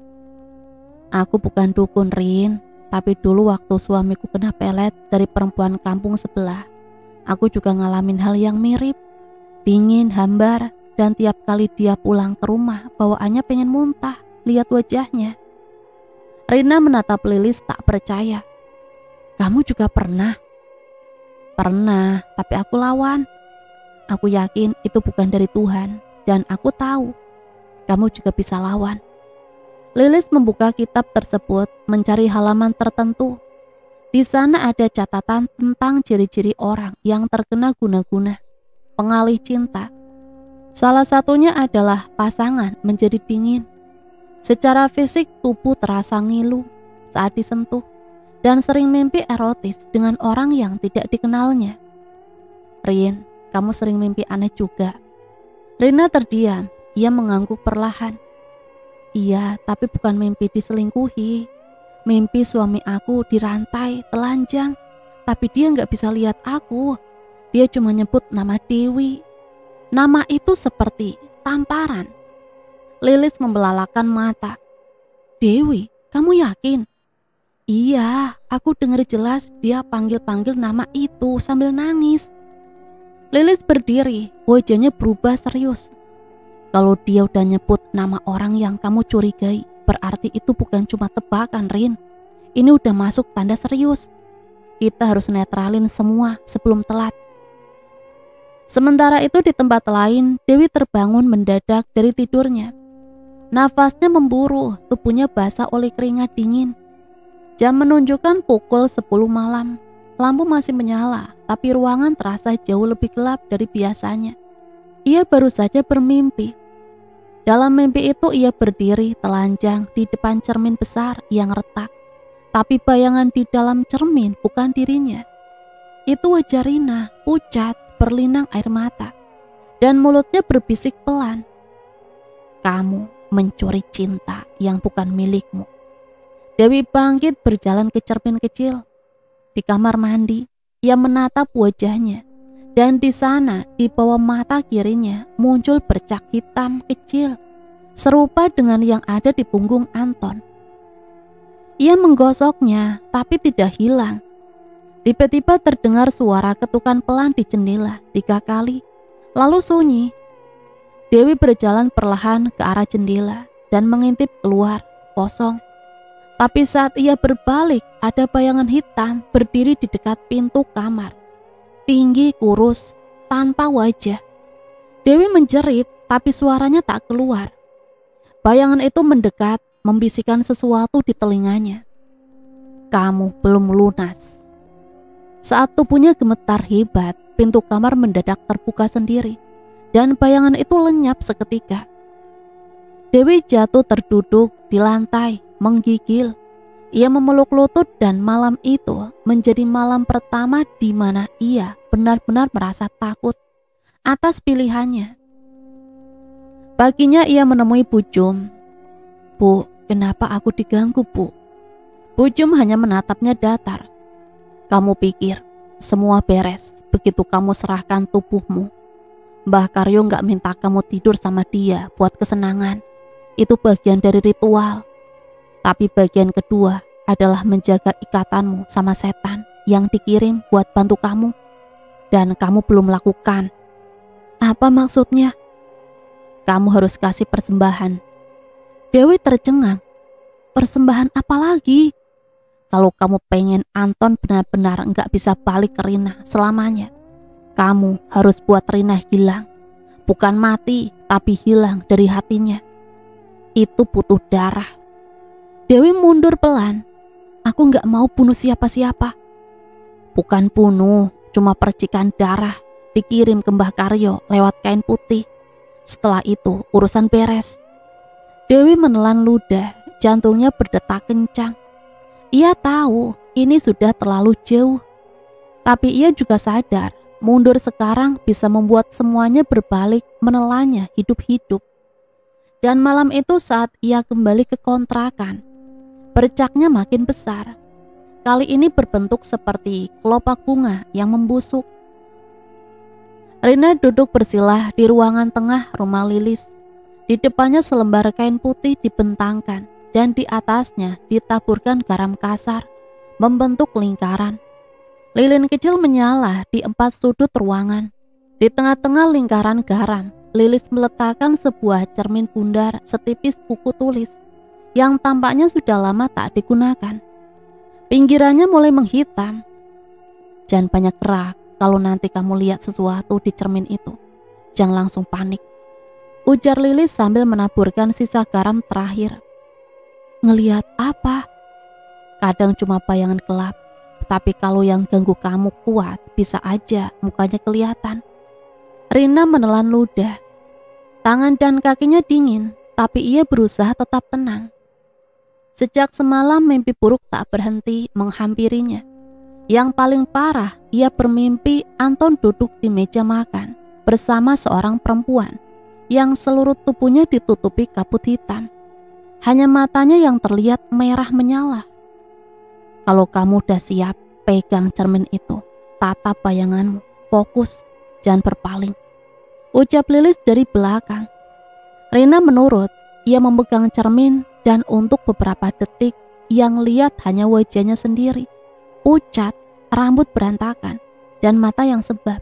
Aku bukan dukun, Rin, tapi dulu waktu suamiku kena pelet dari perempuan kampung sebelah, aku juga ngalamin hal yang mirip. Dingin, hambar, dan tiap kali dia pulang ke rumah, bawaannya pengen muntah, lihat wajahnya. Rina menatap Lilis tak percaya. Kamu juga pernah? Pernah, tapi aku lawan. Aku yakin itu bukan dari Tuhan, dan aku tahu kamu juga bisa lawan. Lilis membuka kitab tersebut, mencari halaman tertentu. Di sana ada catatan tentang ciri-ciri orang yang terkena guna-guna, pengalih cinta. Salah satunya adalah pasangan menjadi dingin. Secara fisik tubuh terasa ngilu saat disentuh dan sering mimpi erotis dengan orang yang tidak dikenalnya. Rin, kamu sering mimpi aneh juga. Rina terdiam, ia mengangguk perlahan. Iya, tapi bukan mimpi diselingkuhi. Mimpi suami aku dirantai, telanjang, tapi dia gak bisa lihat aku. Dia cuma nyebut nama Dewi. Nama itu seperti tamparan. Lilis membelalakan mata. Dewi, kamu yakin? Iya, aku dengar jelas dia panggil-panggil nama itu sambil nangis. Lilis berdiri, wajahnya berubah serius. Kalau dia udah nyebut nama orang yang kamu curigai, berarti itu bukan cuma tebakan, Rin. Ini udah masuk tanda serius. Kita harus netralin semua sebelum telat. Sementara itu di tempat lain, Dewi terbangun mendadak dari tidurnya. Nafasnya memburu, tubuhnya basah oleh keringat dingin. Jam menunjukkan pukul 10 malam. Lampu masih menyala, tapi ruangan terasa jauh lebih gelap dari biasanya. Ia baru saja bermimpi. Dalam mimpi itu ia berdiri telanjang di depan cermin besar yang retak. Tapi bayangan di dalam cermin bukan dirinya. Itu wajah Rina, pucat, berlinang air mata. Dan mulutnya berbisik pelan. Kamu mencuri cinta yang bukan milikmu. Dewi bangkit berjalan ke cermin kecil. Di kamar mandi, ia menatap wajahnya. Dan di sana, di bawah mata kirinya, muncul bercak hitam kecil, serupa dengan yang ada di punggung Anton. Ia menggosoknya, tapi tidak hilang. Tiba-tiba terdengar suara ketukan pelan di jendela 3 kali, lalu sunyi. Dewi berjalan perlahan ke arah jendela dan mengintip keluar, kosong. Tapi saat ia berbalik, ada bayangan hitam berdiri di dekat pintu kamar. Tinggi, kurus, tanpa wajah. Dewi menjerit, tapi suaranya tak keluar. Bayangan itu mendekat, membisikkan sesuatu di telinganya. Kamu belum lunas. Saat tubuhnya gemetar hebat, pintu kamar mendadak terbuka sendiri, dan bayangan itu lenyap seketika. Dewi jatuh terduduk di lantai, menggigil. Ia memeluk lutut dan malam itu menjadi malam pertama di mana ia benar-benar merasa takut. atas pilihannya. Paginya ia menemui Bu Jum. "Bu, kenapa aku diganggu, Bu?" Bu Jum hanya menatapnya datar. "Kamu pikir semua beres begitu kamu serahkan tubuhmu? Mbah Karyo gak minta kamu tidur sama dia buat kesenangan. Itu bagian dari ritual. Tapi bagian kedua adalah menjaga ikatanmu sama setan yang dikirim buat bantu kamu. Dan kamu belum lakukan." "Apa maksudnya?" "Kamu harus kasih persembahan." Dewi tercengang. "Persembahan apa lagi?" "Kalau kamu pengen Anton benar-benar gak bisa balik ke Rina selamanya, kamu harus buat Rina hilang. Bukan mati, tapi hilang dari hatinya. Itu butuh darah." Dewi mundur pelan. "Aku gak mau bunuh siapa-siapa." "Bukan bunuh, cuma percikan darah dikirim ke Mbah Karyo lewat kain putih. Setelah itu urusan beres." Dewi menelan ludah, jantungnya berdetak kencang. Ia tahu ini sudah terlalu jauh. Tapi ia juga sadar mundur sekarang bisa membuat semuanya berbalik menelannya hidup-hidup. Dan malam itu saat ia kembali ke kontrakan, bercaknya makin besar. Kali ini berbentuk seperti kelopak bunga yang membusuk. Rina duduk bersilah di ruangan tengah rumah Lilis. Di depannya selembar kain putih dibentangkan dan di atasnya ditaburkan garam kasar, membentuk lingkaran. Lilin kecil menyala di 4 sudut ruangan. Di tengah-tengah lingkaran garam, Lilis meletakkan sebuah cermin bundar setipis buku tulis yang tampaknya sudah lama tak digunakan. Pinggirannya mulai menghitam. "Jangan banyak gerak kalau nanti kamu lihat sesuatu di cermin itu. Jangan langsung panik," ujar Lilis sambil menaburkan sisa garam terakhir. "Ngelihat apa?" "Kadang cuma bayangan gelap, tapi kalau yang ganggu kamu kuat, bisa aja mukanya kelihatan." Rina menelan ludah. Tangan dan kakinya dingin, tapi ia berusaha tetap tenang. Sejak semalam mimpi buruk tak berhenti menghampirinya. Yang paling parah, ia bermimpi Anton duduk di meja makan bersama seorang perempuan yang seluruh tubuhnya ditutupi kabut hitam. Hanya matanya yang terlihat merah menyala. "Kalau kamu udah siap, pegang cermin itu, tatap bayanganmu, fokus, jangan berpaling," ucap Lilis dari belakang. Rina menurut. Ia memegang cermin dan untuk beberapa detik yang lihat hanya wajahnya sendiri, pucat, rambut berantakan, dan mata yang sebab.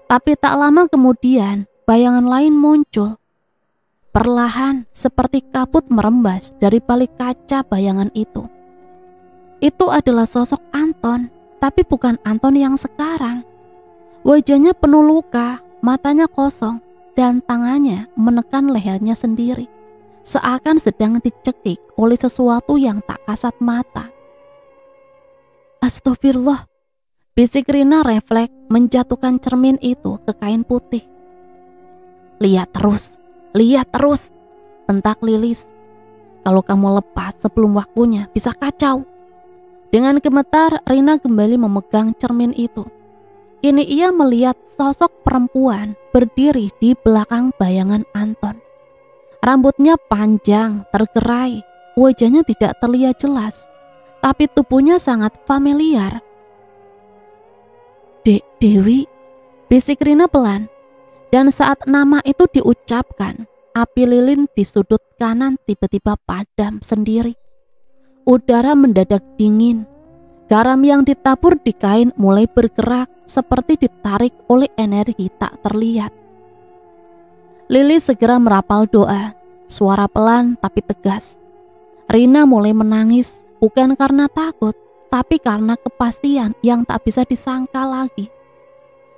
Tapi tak lama kemudian bayangan lain muncul. Perlahan seperti kabut merembas dari balik kaca bayangan itu. Itu adalah sosok Anton, tapi bukan Anton yang sekarang. Wajahnya penuh luka, matanya kosong, dan tangannya menekan lehernya sendiri, seakan sedang dicekik oleh sesuatu yang tak kasat mata. "Astagfirullah," bisik Rina refleks menjatuhkan cermin itu ke kain putih. lihat terus," bentak Lilis. "Kalau kamu lepas sebelum waktunya bisa kacau." Dengan gemetar Rina kembali memegang cermin itu. Kini ia melihat sosok perempuan berdiri di belakang bayangan Anton. Rambutnya panjang, tergerai, wajahnya tidak terlihat jelas, tapi tubuhnya sangat familiar. Dewi," bisik Rina pelan. Dan saat nama itu diucapkan, api lilin di sudut kanan tiba-tiba padam sendiri. Udara mendadak dingin. Garam yang ditabur di kain mulai bergerak seperti ditarik oleh energi tak terlihat. Lilis segera merapal doa, suara pelan tapi tegas. Rina mulai menangis, bukan karena takut, tapi karena kepastian yang tak bisa disangka lagi.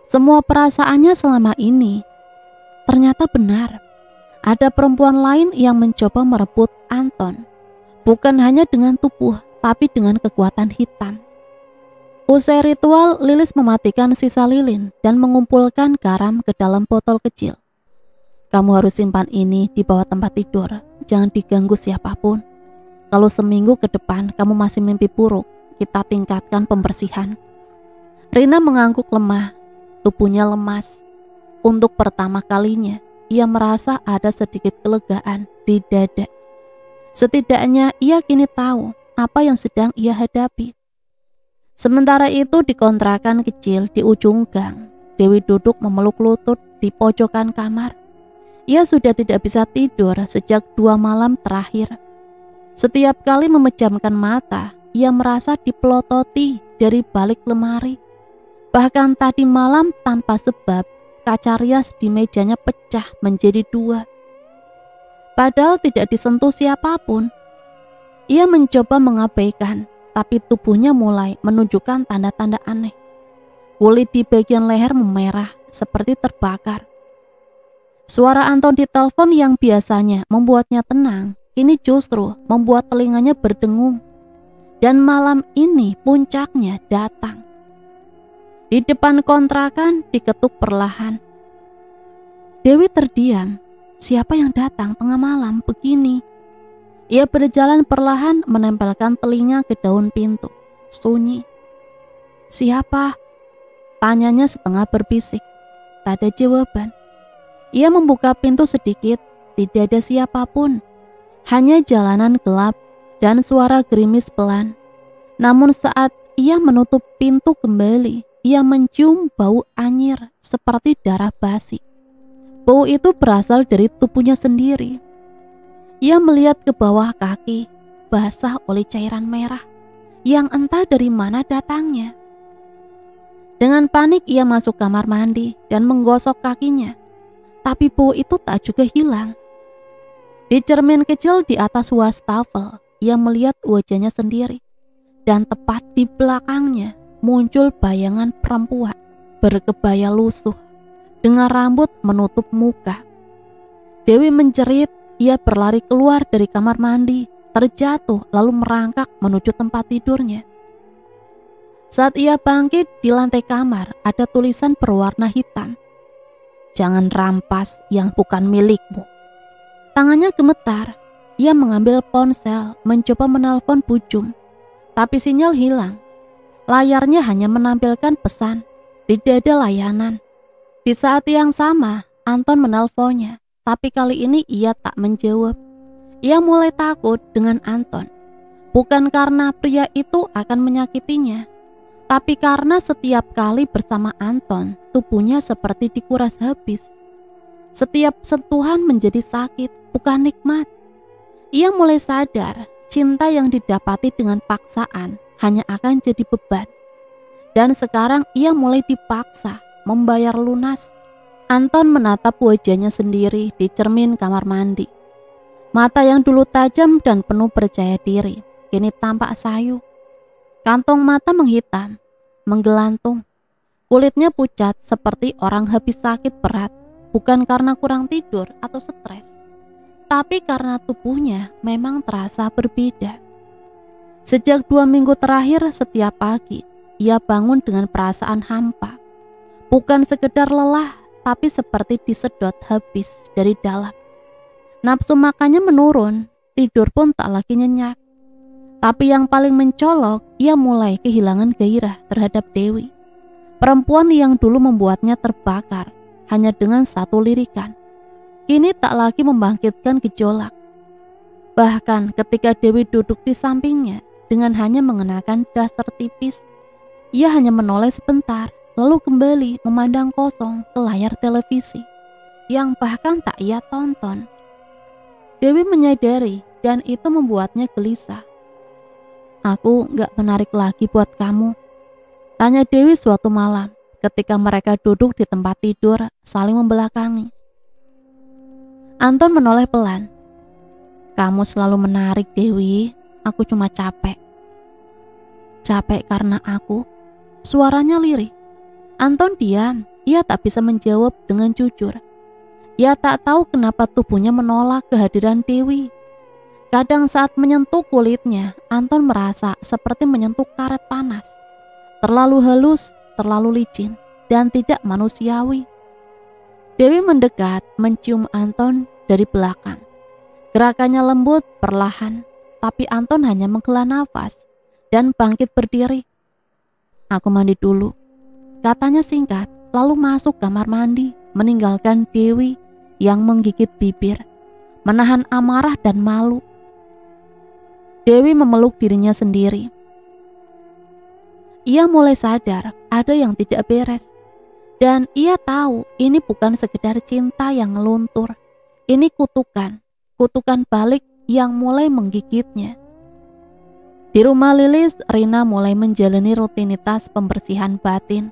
Semua perasaannya selama ini ternyata benar. Ada perempuan lain yang mencoba merebut Anton, bukan hanya dengan tubuh, tapi dengan kekuatan hitam. Usai ritual, Lilis mematikan sisa lilin dan mengumpulkan garam ke dalam botol kecil. "Kamu harus simpan ini di bawah tempat tidur, jangan diganggu siapapun. Kalau seminggu ke depan kamu masih mimpi buruk, kita tingkatkan pembersihan." Rina mengangguk lemah, tubuhnya lemas. Untuk pertama kalinya, ia merasa ada sedikit kelegaan di dada. Setidaknya ia kini tahu apa yang sedang ia hadapi. Sementara itu di kontrakan kecil di ujung gang, Dewi duduk memeluk lutut di pojokan kamar. Ia sudah tidak bisa tidur sejak 2 malam terakhir. Setiap kali memejamkan mata, ia merasa dipelototi dari balik lemari. Bahkan tadi malam tanpa sebab, kaca rias di mejanya pecah menjadi 2. Padahal tidak disentuh siapapun. Ia mencoba mengabaikan, tapi tubuhnya mulai menunjukkan tanda-tanda aneh. Kulit di bagian leher memerah seperti terbakar. Suara Anton di telepon yang biasanya membuatnya tenang, kini justru membuat telinganya berdengung. Dan malam ini puncaknya datang. Di depan kontrakan diketuk perlahan. Dewi terdiam. Siapa yang datang tengah malam begini? Ia berjalan perlahan menempelkan telinga ke daun pintu. Sunyi. Siapa? Tanyanya setengah berbisik. Tak ada jawaban. Ia membuka pintu sedikit. Tidak ada siapapun. Hanya jalanan gelap dan suara gerimis pelan. Namun saat ia menutup pintu kembali, ia mencium bau anyir seperti darah basi. Bau itu berasal dari tubuhnya sendiri. Ia melihat ke bawah kaki, basah oleh cairan merah, yang entah dari mana datangnya. Dengan panik ia masuk kamar mandi dan menggosok kakinya. Tapi bau itu tak juga hilang. Di cermin kecil di atas wastafel, ia melihat wajahnya sendiri. Dan tepat di belakangnya muncul bayangan perempuan berkebaya lusuh dengan rambut menutup muka. Dewi menjerit, ia berlari keluar dari kamar mandi, terjatuh lalu merangkak menuju tempat tidurnya. Saat ia bangkit di lantai kamar ada tulisan berwarna hitam. Jangan rampas yang bukan milikmu. Tangannya gemetar, ia mengambil ponsel mencoba menelpon Bujum. Tapi sinyal hilang. Layarnya hanya menampilkan pesan, tidak ada layanan. Di saat yang sama, Anton menelponnya, tapi kali ini ia tak menjawab. Ia mulai takut dengan Anton. Bukan karena pria itu akan menyakitinya, tapi karena setiap kali bersama Anton, tubuhnya seperti dikuras habis. Setiap sentuhan menjadi sakit, bukan nikmat. Ia mulai sadar, cinta yang didapati dengan paksaan hanya akan jadi beban. Dan sekarang ia mulai dipaksa membayar lunas. Anton menatap wajahnya sendiri di cermin kamar mandi. Mata yang dulu tajam dan penuh percaya diri, kini tampak sayu. Kantong mata menghitam, menggelantung. Kulitnya pucat seperti orang habis sakit berat, bukan karena kurang tidur atau stres, tapi karena tubuhnya memang terasa berbeda. Sejak 2 minggu terakhir setiap pagi, ia bangun dengan perasaan hampa. Bukan sekedar lelah, tapi seperti disedot habis dari dalam. Nafsu makannya menurun, tidur pun tak lagi nyenyak. Tapi yang paling mencolok, ia mulai kehilangan gairah terhadap Dewi. Perempuan yang dulu membuatnya terbakar hanya dengan satu lirikan, kini tak lagi membangkitkan gejolak. Bahkan ketika Dewi duduk di sampingnya dengan hanya mengenakan daster tipis, ia hanya menoleh sebentar, lalu kembali memandang kosong ke layar televisi yang bahkan tak ia tonton. Dewi menyadari dan itu membuatnya gelisah. Aku gak menarik lagi buat kamu, tanya Dewi suatu malam ketika mereka duduk di tempat tidur saling membelakangi. Anton menoleh pelan. Kamu selalu menarik, Dewi. Aku cuma capek. Capek karena aku? Suaranya lirih. Anton diam. Ia tak bisa menjawab dengan jujur. Ia tak tahu kenapa tubuhnya menolak kehadiran Dewi. Kadang saat menyentuh kulitnya, Anton merasa seperti menyentuh karet panas. Terlalu halus, terlalu licin, dan tidak manusiawi. Dewi mendekat, mencium Anton dari belakang. Gerakannya lembut, perlahan, tapi Anton hanya menghela nafas dan bangkit berdiri. Aku mandi dulu, katanya singkat, lalu masuk kamar mandi. meninggalkan Dewi yang menggigit bibir, menahan amarah dan malu. Dewi memeluk dirinya sendiri. Ia mulai sadar ada yang tidak beres. Dan ia tahu ini bukan sekedar cinta yang luntur. Ini kutukan balik yang mulai menggigitnya. Di rumah Lilis, Rina mulai menjalani rutinitas pembersihan batin.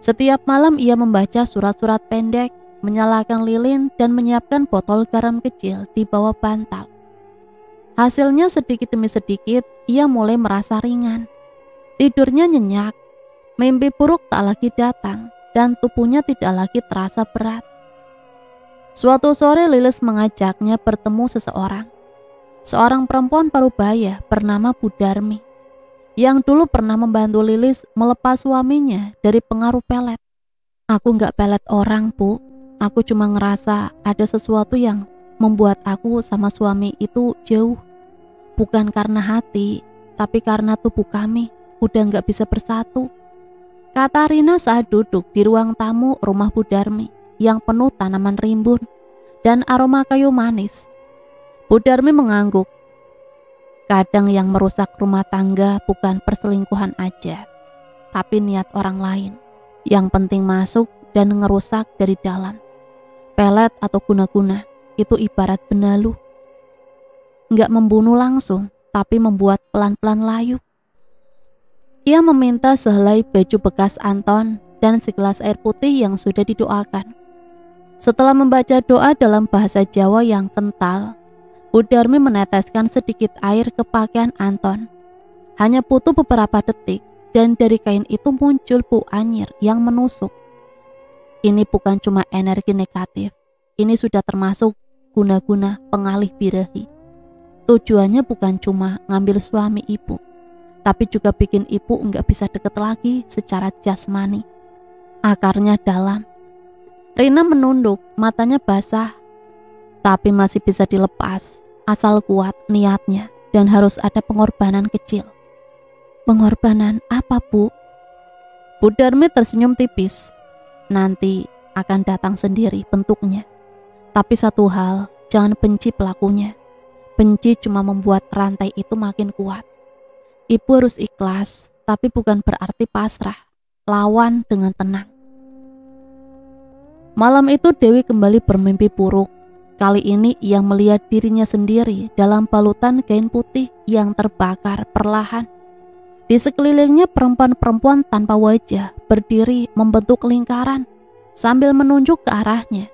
Setiap malam ia membaca surat-surat pendek, menyalakan lilin, dan menyiapkan botol garam kecil di bawah bantal. Hasilnya sedikit demi sedikit, ia mulai merasa ringan. Tidurnya nyenyak, mimpi buruk tak lagi datang, dan tubuhnya tidak lagi terasa berat. Suatu sore Lilis mengajaknya bertemu seseorang. Seorang perempuan parubaya bernama Bu Darmi, yang dulu pernah membantu Lilis melepas suaminya dari pengaruh pelet. Aku gak pelet orang, Bu. Aku cuma ngerasa ada sesuatu yang membuat aku sama suami itu jauh. Bukan karena hati, tapi karena tubuh kami udah gak bisa bersatu, kata Rina saat duduk di ruang tamu rumah Bu Darmi yang penuh tanaman rimbun dan aroma kayu manis. Bu Darmi mengangguk. Kadang yang merusak rumah tangga bukan perselingkuhan aja, tapi niat orang lain. Yang penting masuk dan ngerusak dari dalam. Pelet atau guna-guna itu ibarat benalu. Nggak membunuh langsung, tapi membuat pelan-pelan layu. Ia meminta sehelai baju bekas Anton dan segelas air putih yang sudah didoakan. Setelah membaca doa dalam bahasa Jawa yang kental, Bu Darmi meneteskan sedikit air ke pakaian Anton. Hanya butuh beberapa detik, dan dari kain itu muncul bau anyir yang menusuk. Ini bukan cuma energi negatif, ini sudah termasuk guna-guna pengalih birahi. Tujuannya bukan cuma ngambil suami ibu, tapi juga bikin ibu nggak bisa deket lagi secara jasmani. Akarnya dalam. Rina menunduk, matanya basah, tapi masih bisa dilepas, asal kuat niatnya dan harus ada pengorbanan kecil. Pengorbanan apa, Bu? Bu Darmi tersenyum tipis. Nanti akan datang sendiri bentuknya. Tapi satu hal, jangan benci pelakunya. Benci cuma membuat rantai itu makin kuat. Ibu harus ikhlas, tapi bukan berarti pasrah. Lawan dengan tenang. Malam itu Dewi kembali bermimpi buruk. Kali ini ia melihat dirinya sendiri dalam balutan kain putih yang terbakar perlahan. Di sekelilingnya perempuan-perempuan tanpa wajah berdiri membentuk lingkaran sambil menunjuk ke arahnya.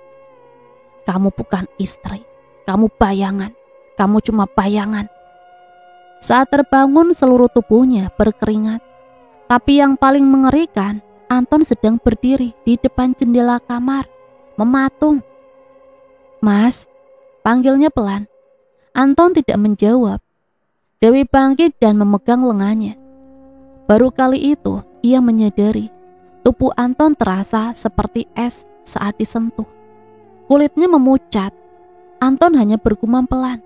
Kamu bukan istri, kamu bayangan. Kamu cuma bayangan. Saat terbangun seluruh tubuhnya berkeringat. Tapi yang paling mengerikan, Anton sedang berdiri di depan jendela kamar, mematung. Mas, panggilnya pelan. Anton tidak menjawab. Dewi bangkit dan memegang lengannya. Baru kali itu ia menyadari tubuh Anton terasa seperti es saat disentuh. Kulitnya memucat. Anton hanya bergumam pelan.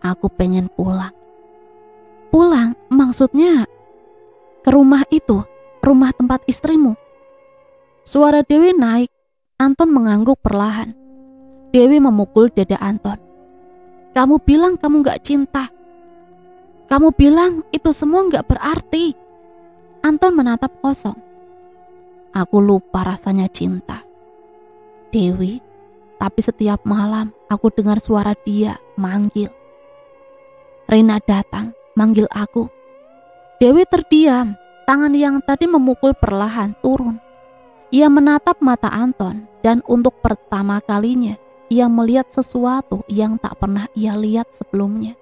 Aku pengen pulang. Pulang? Maksudnya ke rumah itu, rumah tempat istrimu? Suara Dewi naik. Anton mengangguk perlahan. Dewi memukul dada Anton. Kamu bilang kamu gak cinta. Kamu bilang itu semua gak berarti. Anton menatap kosong. Aku lupa rasanya cinta, Dewi. Tapi setiap malam aku dengar suara dia manggil. Rina datang, manggil aku. Dewi terdiam, tangan yang tadi memukul perlahan turun. Ia menatap mata Anton dan untuk pertama kalinya ia melihat sesuatu yang tak pernah ia lihat sebelumnya.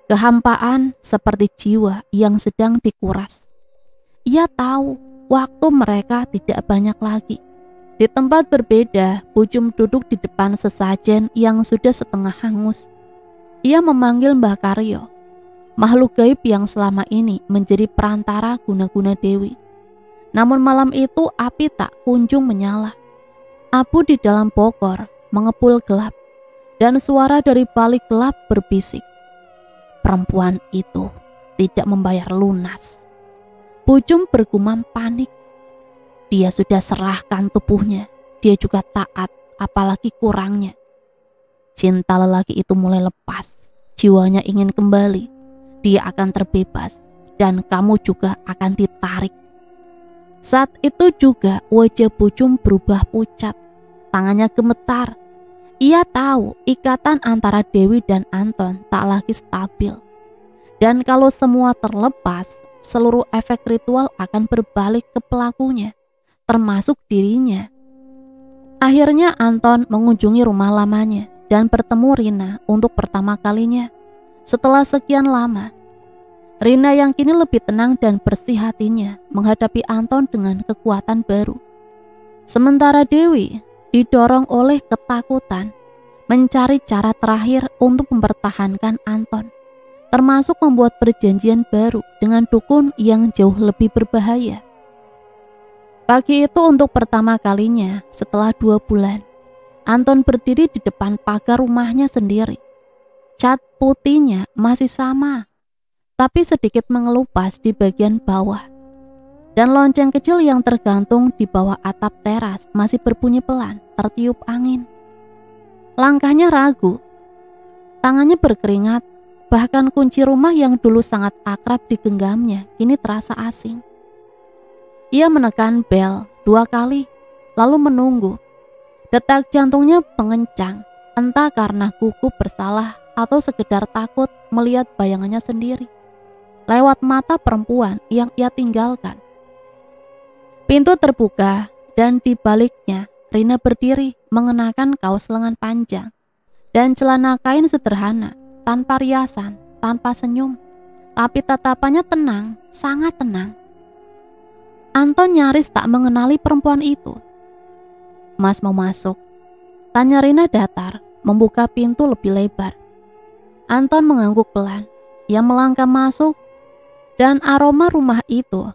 Kehampaan seperti jiwa yang sedang dikuras. Ia tahu waktu mereka tidak banyak lagi. Di tempat berbeda, Bujum duduk di depan sesajen yang sudah setengah hangus. Ia memanggil Mbah Karyo, makhluk gaib yang selama ini menjadi perantara guna-guna Dewi. Namun malam itu api tak kunjung menyala. Abu di dalam pokor mengepul gelap, dan suara dari balik gelap berbisik. Perempuan itu tidak membayar lunas. Bujum bergumam panik. Dia sudah serahkan tubuhnya, dia juga taat, apalagi kurangnya. Cinta lelaki itu mulai lepas, jiwanya ingin kembali, dia akan terbebas, dan kamu juga akan ditarik. Saat itu juga wajah Pucung berubah pucat, tangannya gemetar. Ia tahu ikatan antara Dewi dan Anton tak lagi stabil. Dan kalau semua terlepas, seluruh efek ritual akan berbalik ke pelakunya, termasuk dirinya. Akhirnya Anton mengunjungi rumah lamanya dan bertemu Rina untuk pertama kalinya setelah sekian lama. Rina yang kini lebih tenang dan bersih hatinya menghadapi Anton dengan kekuatan baru. Sementara Dewi didorong oleh ketakutan mencari cara terakhir untuk mempertahankan Anton, termasuk membuat perjanjian baru dengan dukun yang jauh lebih berbahaya. Pagi itu untuk pertama kalinya setelah 2 bulan, Anton berdiri di depan pagar rumahnya sendiri. Cat putihnya masih sama, tapi sedikit mengelupas di bagian bawah. Dan lonceng kecil yang tergantung di bawah atap teras masih berbunyi pelan, tertiup angin. Langkahnya ragu, tangannya berkeringat, bahkan kunci rumah yang dulu sangat akrab digenggamnya kini terasa asing. Ia menekan bel 2 kali, lalu menunggu. Detak jantungnya mengencang, entah karena gugup bersalah atau sekedar takut melihat bayangannya sendiri lewat mata perempuan yang ia tinggalkan. Pintu terbuka dan di baliknya Rina berdiri mengenakan kaos lengan panjang dan celana kain sederhana, tanpa riasan, tanpa senyum, tapi tatapannya tenang, sangat tenang. Anton nyaris tak mengenali perempuan itu. "Mas mau masuk?" tanya Rina datar, membuka pintu lebih lebar. Anton mengangguk pelan. Ia melangkah masuk dan aroma rumah itu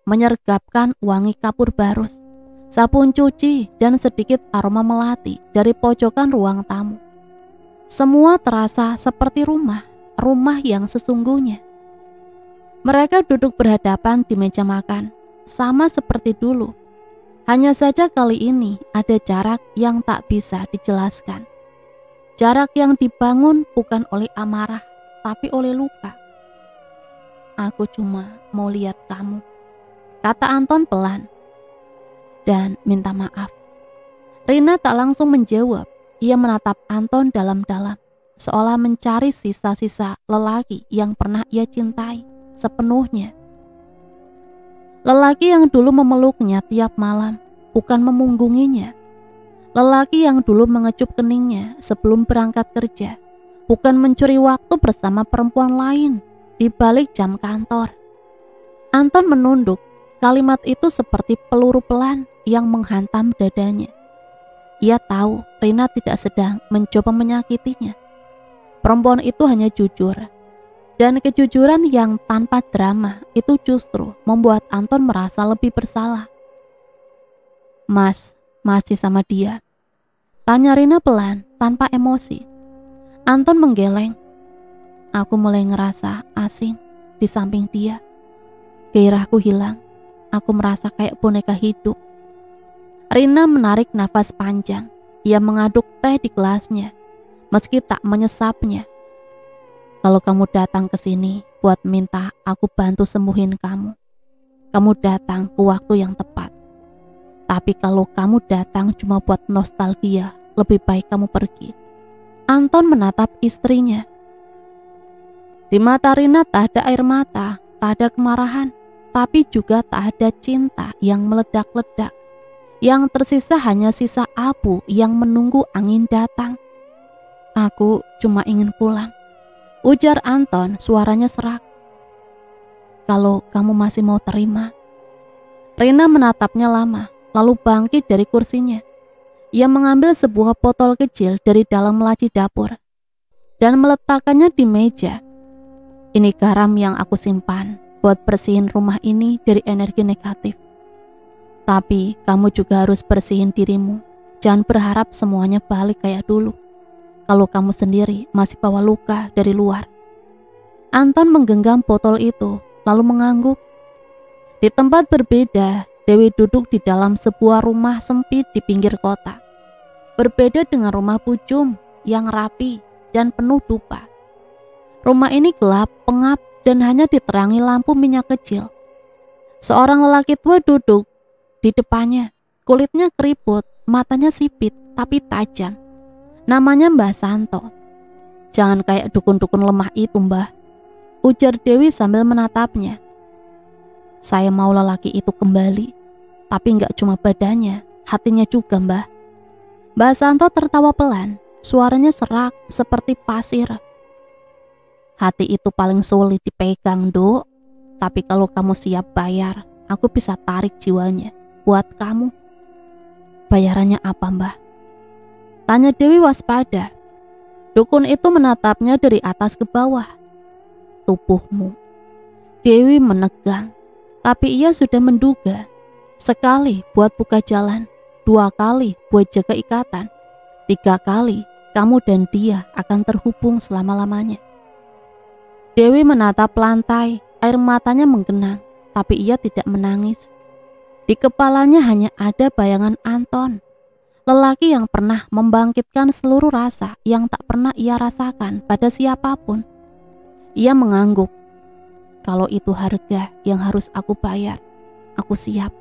menyergapkan wangi kapur barus, sabun cuci, dan sedikit aroma melati dari pojokan ruang tamu. Semua terasa seperti rumah yang sesungguhnya. Mereka duduk berhadapan di meja makan, sama seperti dulu. Hanya saja kali ini ada jarak yang tak bisa dijelaskan. Jarak yang dibangun bukan oleh amarah, tapi oleh luka. "Aku cuma mau lihat kamu," kata Anton pelan, "dan minta maaf." Rina tak langsung menjawab. Ia menatap Anton dalam-dalam, seolah mencari sisa-sisa lelaki yang pernah ia cintai sepenuhnya. Lelaki yang dulu memeluknya tiap malam, bukan memunggunginya. Lelaki yang dulu mengecup keningnya sebelum berangkat kerja, bukan mencuri waktu bersama perempuan lain di balik jam kantor. Anton menunduk. Kalimat itu seperti peluru pelan yang menghantam dadanya. Ia tahu Rina tidak sedang mencoba menyakitinya. Perempuan itu hanya jujur. Dan kejujuran yang tanpa drama itu justru membuat Anton merasa lebih bersalah. "Mas, masih sama dia?" tanya Rina pelan, tanpa emosi. Anton menggeleng. "Aku mulai ngerasa asing di samping dia. Gairahku hilang. Aku merasa kayak boneka hidup." Rina menarik nafas panjang. Ia mengaduk teh di gelasnya, meski tak menyesapnya. "Kalau kamu datang ke sini buat minta aku bantu sembuhin kamu, kamu datang ke waktu yang tepat. Tapi kalau kamu datang cuma buat nostalgia, lebih baik kamu pergi." Anton menatap istrinya. Di mata Rina tak ada air mata, tak ada kemarahan, tapi juga tak ada cinta yang meledak-ledak. Yang tersisa hanya sisa abu yang menunggu angin datang. "Aku cuma ingin pulang," ujar Anton, suaranya serak. "Kalau kamu masih mau terima." Rina menatapnya lama, lalu bangkit dari kursinya. Ia mengambil sebuah botol kecil dari dalam laci dapur dan meletakkannya di meja. "Ini garam yang aku simpan buat bersihin rumah ini dari energi negatif. Tapi kamu juga harus bersihin dirimu. Jangan berharap semuanya balik kayak dulu kalau kamu sendiri masih bawa luka dari luar." Anton menggenggam botol itu, lalu mengangguk. Di tempat berbeda Dewi duduk di dalam sebuah rumah sempit di pinggir kota. Berbeda dengan rumah Pucung yang rapi dan penuh dupa. Rumah ini gelap, pengap, dan hanya diterangi lampu minyak kecil. Seorang lelaki tua duduk di depannya. Kulitnya keriput, matanya sipit tapi tajam. Namanya Mbah Santo. "Jangan kayak dukun-dukun lemah itu, Mbah," ujar Dewi sambil menatapnya. "Saya mau lelaki itu kembali, tapi nggak cuma badannya, hatinya juga, Mbah." Mbah Santo tertawa pelan, suaranya serak seperti pasir. "Hati itu paling sulit dipegang, Duk. Tapi kalau kamu siap bayar, aku bisa tarik jiwanya buat kamu." "Bayarannya apa, Mbah?" tanya Dewi waspada. Dukun itu menatapnya dari atas ke bawah. "Tubuhmu." Dewi menegang, tapi ia sudah menduga. Sekali buat buka jalan, 2 kali buat jaga ikatan, 3 kali kamu dan dia akan terhubung selama-lamanya. Dewi menatap lantai, air matanya menggenang, tapi ia tidak menangis. Di kepalanya hanya ada bayangan Anton, lelaki yang pernah membangkitkan seluruh rasa yang tak pernah ia rasakan pada siapapun. Ia mengangguk. "Kalau itu harga yang harus aku bayar, aku siap."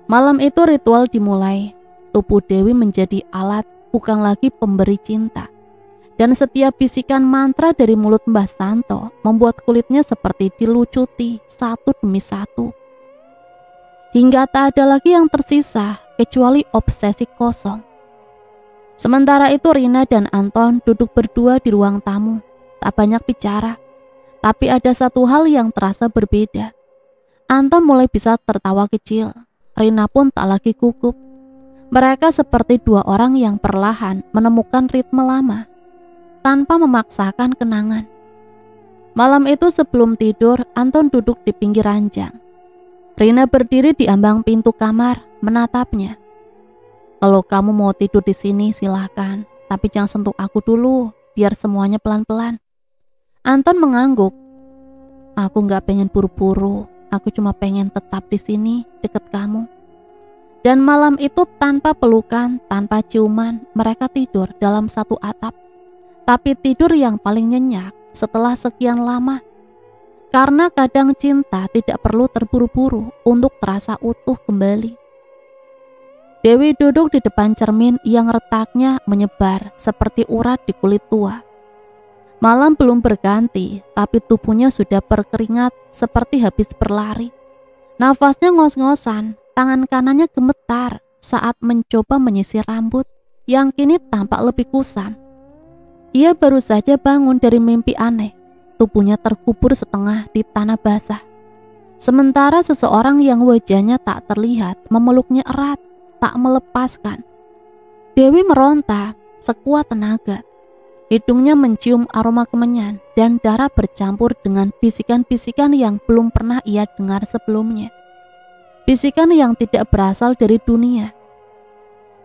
Malam itu ritual dimulai. Tubuh Dewi menjadi alat, bukan lagi pemberi cinta. Dan setiap bisikan mantra dari mulut Mbah Santo membuat kulitnya seperti dilucuti satu demi satu. Hingga tak ada lagi yang tersisa kecuali obsesi kosong. Sementara itu Rina dan Anton duduk berdua di ruang tamu. Tak banyak bicara, tapi ada satu hal yang terasa berbeda. Anton mulai bisa tertawa kecil. Rina pun tak lagi gugup. Mereka seperti 2 orang yang perlahan menemukan ritme lama, tanpa memaksakan kenangan. Malam itu sebelum tidur, Anton duduk di pinggir ranjang. Rina berdiri di ambang pintu kamar, menatapnya. "Kalau kamu mau tidur di sini silahkan, tapi jangan sentuh aku dulu, biar semuanya pelan-pelan." Anton mengangguk. "Aku gak pengen buru-buru, aku cuma pengen tetap di sini deket kamu." Dan malam itu tanpa pelukan, tanpa ciuman, mereka tidur dalam satu atap. Tapi tidur yang paling nyenyak setelah sekian lama. Karena kadang cinta tidak perlu terburu-buru untuk terasa utuh kembali. Dewi duduk di depan cermin yang retaknya menyebar seperti urat di kulit tua. Malam belum berganti, tapi tubuhnya sudah berkeringat seperti habis berlari. Nafasnya ngos-ngosan, tangan kanannya gemetar saat mencoba menyisir rambut yang kini tampak lebih kusam. Ia baru saja bangun dari mimpi aneh. Tubuhnya terkubur setengah di tanah basah. Sementara seseorang yang wajahnya tak terlihat memeluknya erat, tak melepaskan. Dewi meronta sekuat tenaga. Hidungnya mencium aroma kemenyan dan darah bercampur dengan bisikan-bisikan yang belum pernah ia dengar sebelumnya. Bisikan yang tidak berasal dari dunia.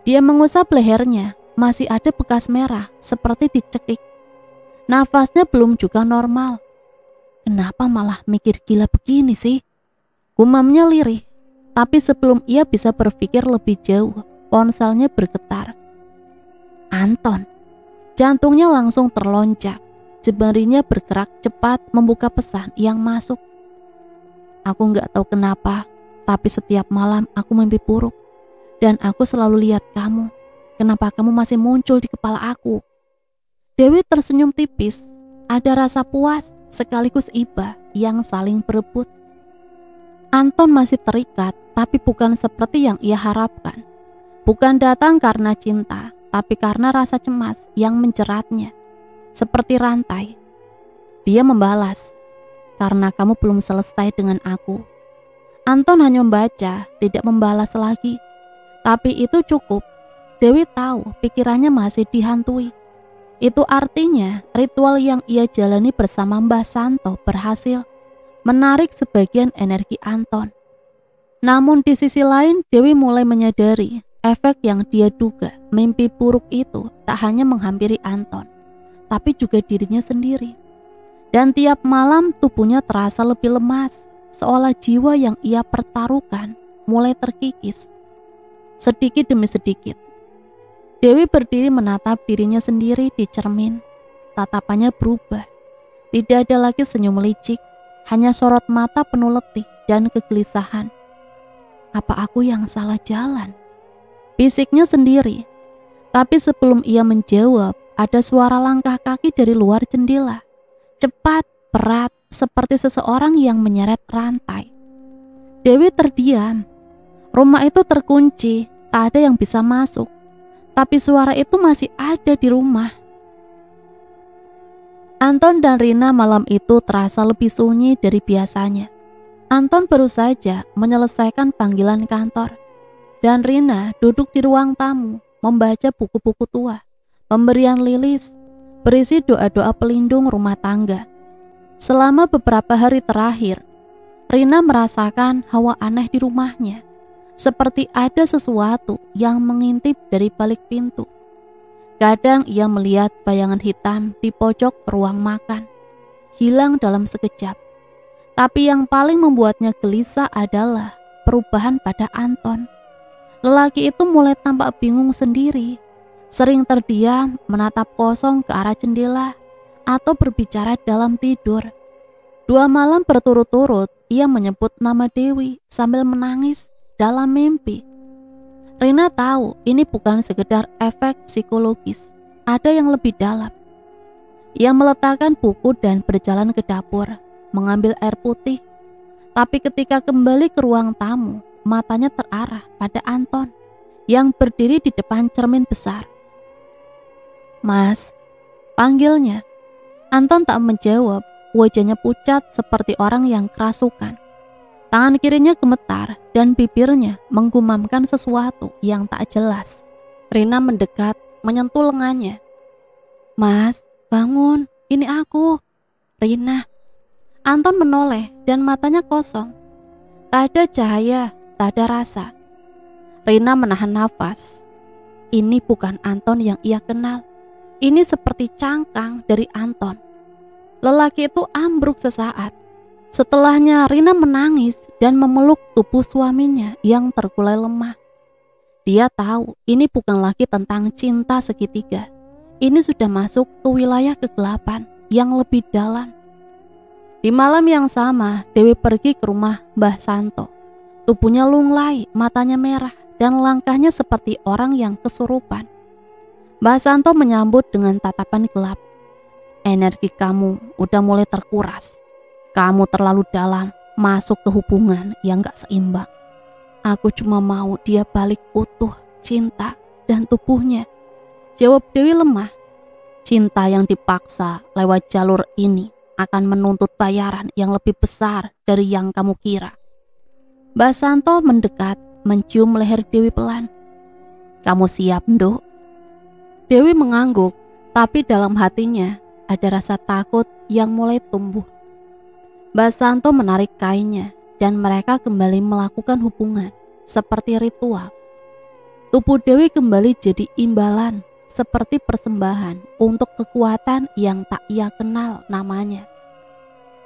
Dia mengusap lehernya, masih ada bekas merah seperti dicekik. Nafasnya belum juga normal. Kenapa malah mikir gila begini sih? Gumamnya lirih, tapi sebelum ia bisa berpikir lebih jauh, ponselnya bergetar. Anton. Jantungnya langsung terlonjak. Jemarinya bergerak cepat membuka pesan yang masuk. "Aku gak tahu kenapa, tapi setiap malam aku mimpi buruk. Dan aku selalu lihat kamu. Kenapa kamu masih muncul di kepala aku?" Dewi tersenyum tipis. Ada rasa puas sekaligus iba yang saling berebut. Anton masih terikat, tapi bukan seperti yang ia harapkan. Bukan datang karena cinta, tapi karena rasa cemas yang menjeratnya. Seperti rantai. Dia membalas, "Karena kamu belum selesai dengan aku." Anton hanya membaca, tidak membalas lagi. Tapi itu cukup. Dewi tahu pikirannya masih dihantui. Itu artinya ritual yang ia jalani bersama Mbah Santo berhasil menarik sebagian energi Anton. Namun di sisi lain, Dewi mulai menyadari efek yang dia duga. Mimpi buruk itu tak hanya menghampiri Anton, tapi juga dirinya sendiri. Dan tiap malam tubuhnya terasa lebih lemas, seolah jiwa yang ia pertaruhkan mulai terkikis. Sedikit demi sedikit, Dewi berdiri menatap dirinya sendiri di cermin. Tatapannya berubah. Tidak ada lagi senyum licik, hanya sorot mata penuh letih dan kegelisahan. Apa aku yang salah jalan? Bisiknya sendiri. Tapi sebelum ia menjawab, ada suara langkah kaki dari luar jendela. Cepat, berat, seperti seseorang yang menyeret rantai. Dewi terdiam. Rumah itu terkunci, tak ada yang bisa masuk. Tapi suara itu masih ada di rumah. Anton dan Rina malam itu terasa lebih sunyi dari biasanya. Anton baru saja menyelesaikan panggilan kantor. Dan Rina duduk di ruang tamu, membaca buku-buku tua, pemberian Lilis, berisi doa-doa pelindung rumah tangga. Selama beberapa hari terakhir, Rina merasakan hawa aneh di rumahnya. Seperti ada sesuatu yang mengintip dari balik pintu. Kadang ia melihat bayangan hitam di pojok ruang makan, hilang dalam sekejap. Tapi yang paling membuatnya gelisah adalah perubahan pada Anton. Lelaki itu mulai tampak bingung sendiri, sering terdiam menatap kosong ke arah jendela atau berbicara dalam tidur. 2 malam berturut-turut ia menyebut nama Dewi sambil menangis dalam mimpi. Rina tahu ini bukan sekedar efek psikologis, ada yang lebih dalam. Ia meletakkan buku dan berjalan ke dapur, mengambil air putih. Tapi ketika kembali ke ruang tamu, matanya terarah pada Anton yang berdiri di depan cermin besar. "Mas," panggilnya. Anton tak menjawab, wajahnya pucat seperti orang yang kerasukan. Tangan kirinya gemetar dan bibirnya menggumamkan sesuatu yang tak jelas. Rina mendekat, menyentuh lengannya. "Mas, bangun, ini aku, Rina." Anton menoleh dan matanya kosong. Tak ada cahaya, tak ada rasa. Rina menahan nafas. Ini bukan Anton yang ia kenal. Ini seperti cangkang dari Anton. Lelaki itu ambruk sesaat. Setelahnya Rina menangis dan memeluk tubuh suaminya yang terkulai lemah. Dia tahu ini bukan lagi tentang cinta segitiga. Ini sudah masuk ke wilayah kegelapan yang lebih dalam. Di malam yang sama, Dewi pergi ke rumah Mbah Santo. Tubuhnya lunglai, matanya merah, dan langkahnya seperti orang yang kesurupan. Mbah Santo menyambut dengan tatapan gelap. "Energi kamu udah mulai terkuras. Kamu terlalu dalam masuk ke hubungan yang gak seimbang. Aku cuma mau dia balik utuh, cinta, dan tubuhnya." Jawab Dewi lemah. "Cinta yang dipaksa lewat jalur ini akan menuntut bayaran yang lebih besar dari yang kamu kira." Mbak Santo mendekat, mencium leher Dewi pelan. "Kamu siap, Nduk?" Dewi mengangguk, tapi dalam hatinya ada rasa takut yang mulai tumbuh. Mbak Santo menarik kainnya dan mereka kembali melakukan hubungan seperti ritual. Tubuh Dewi kembali jadi imbalan, seperti persembahan untuk kekuatan yang tak ia kenal namanya.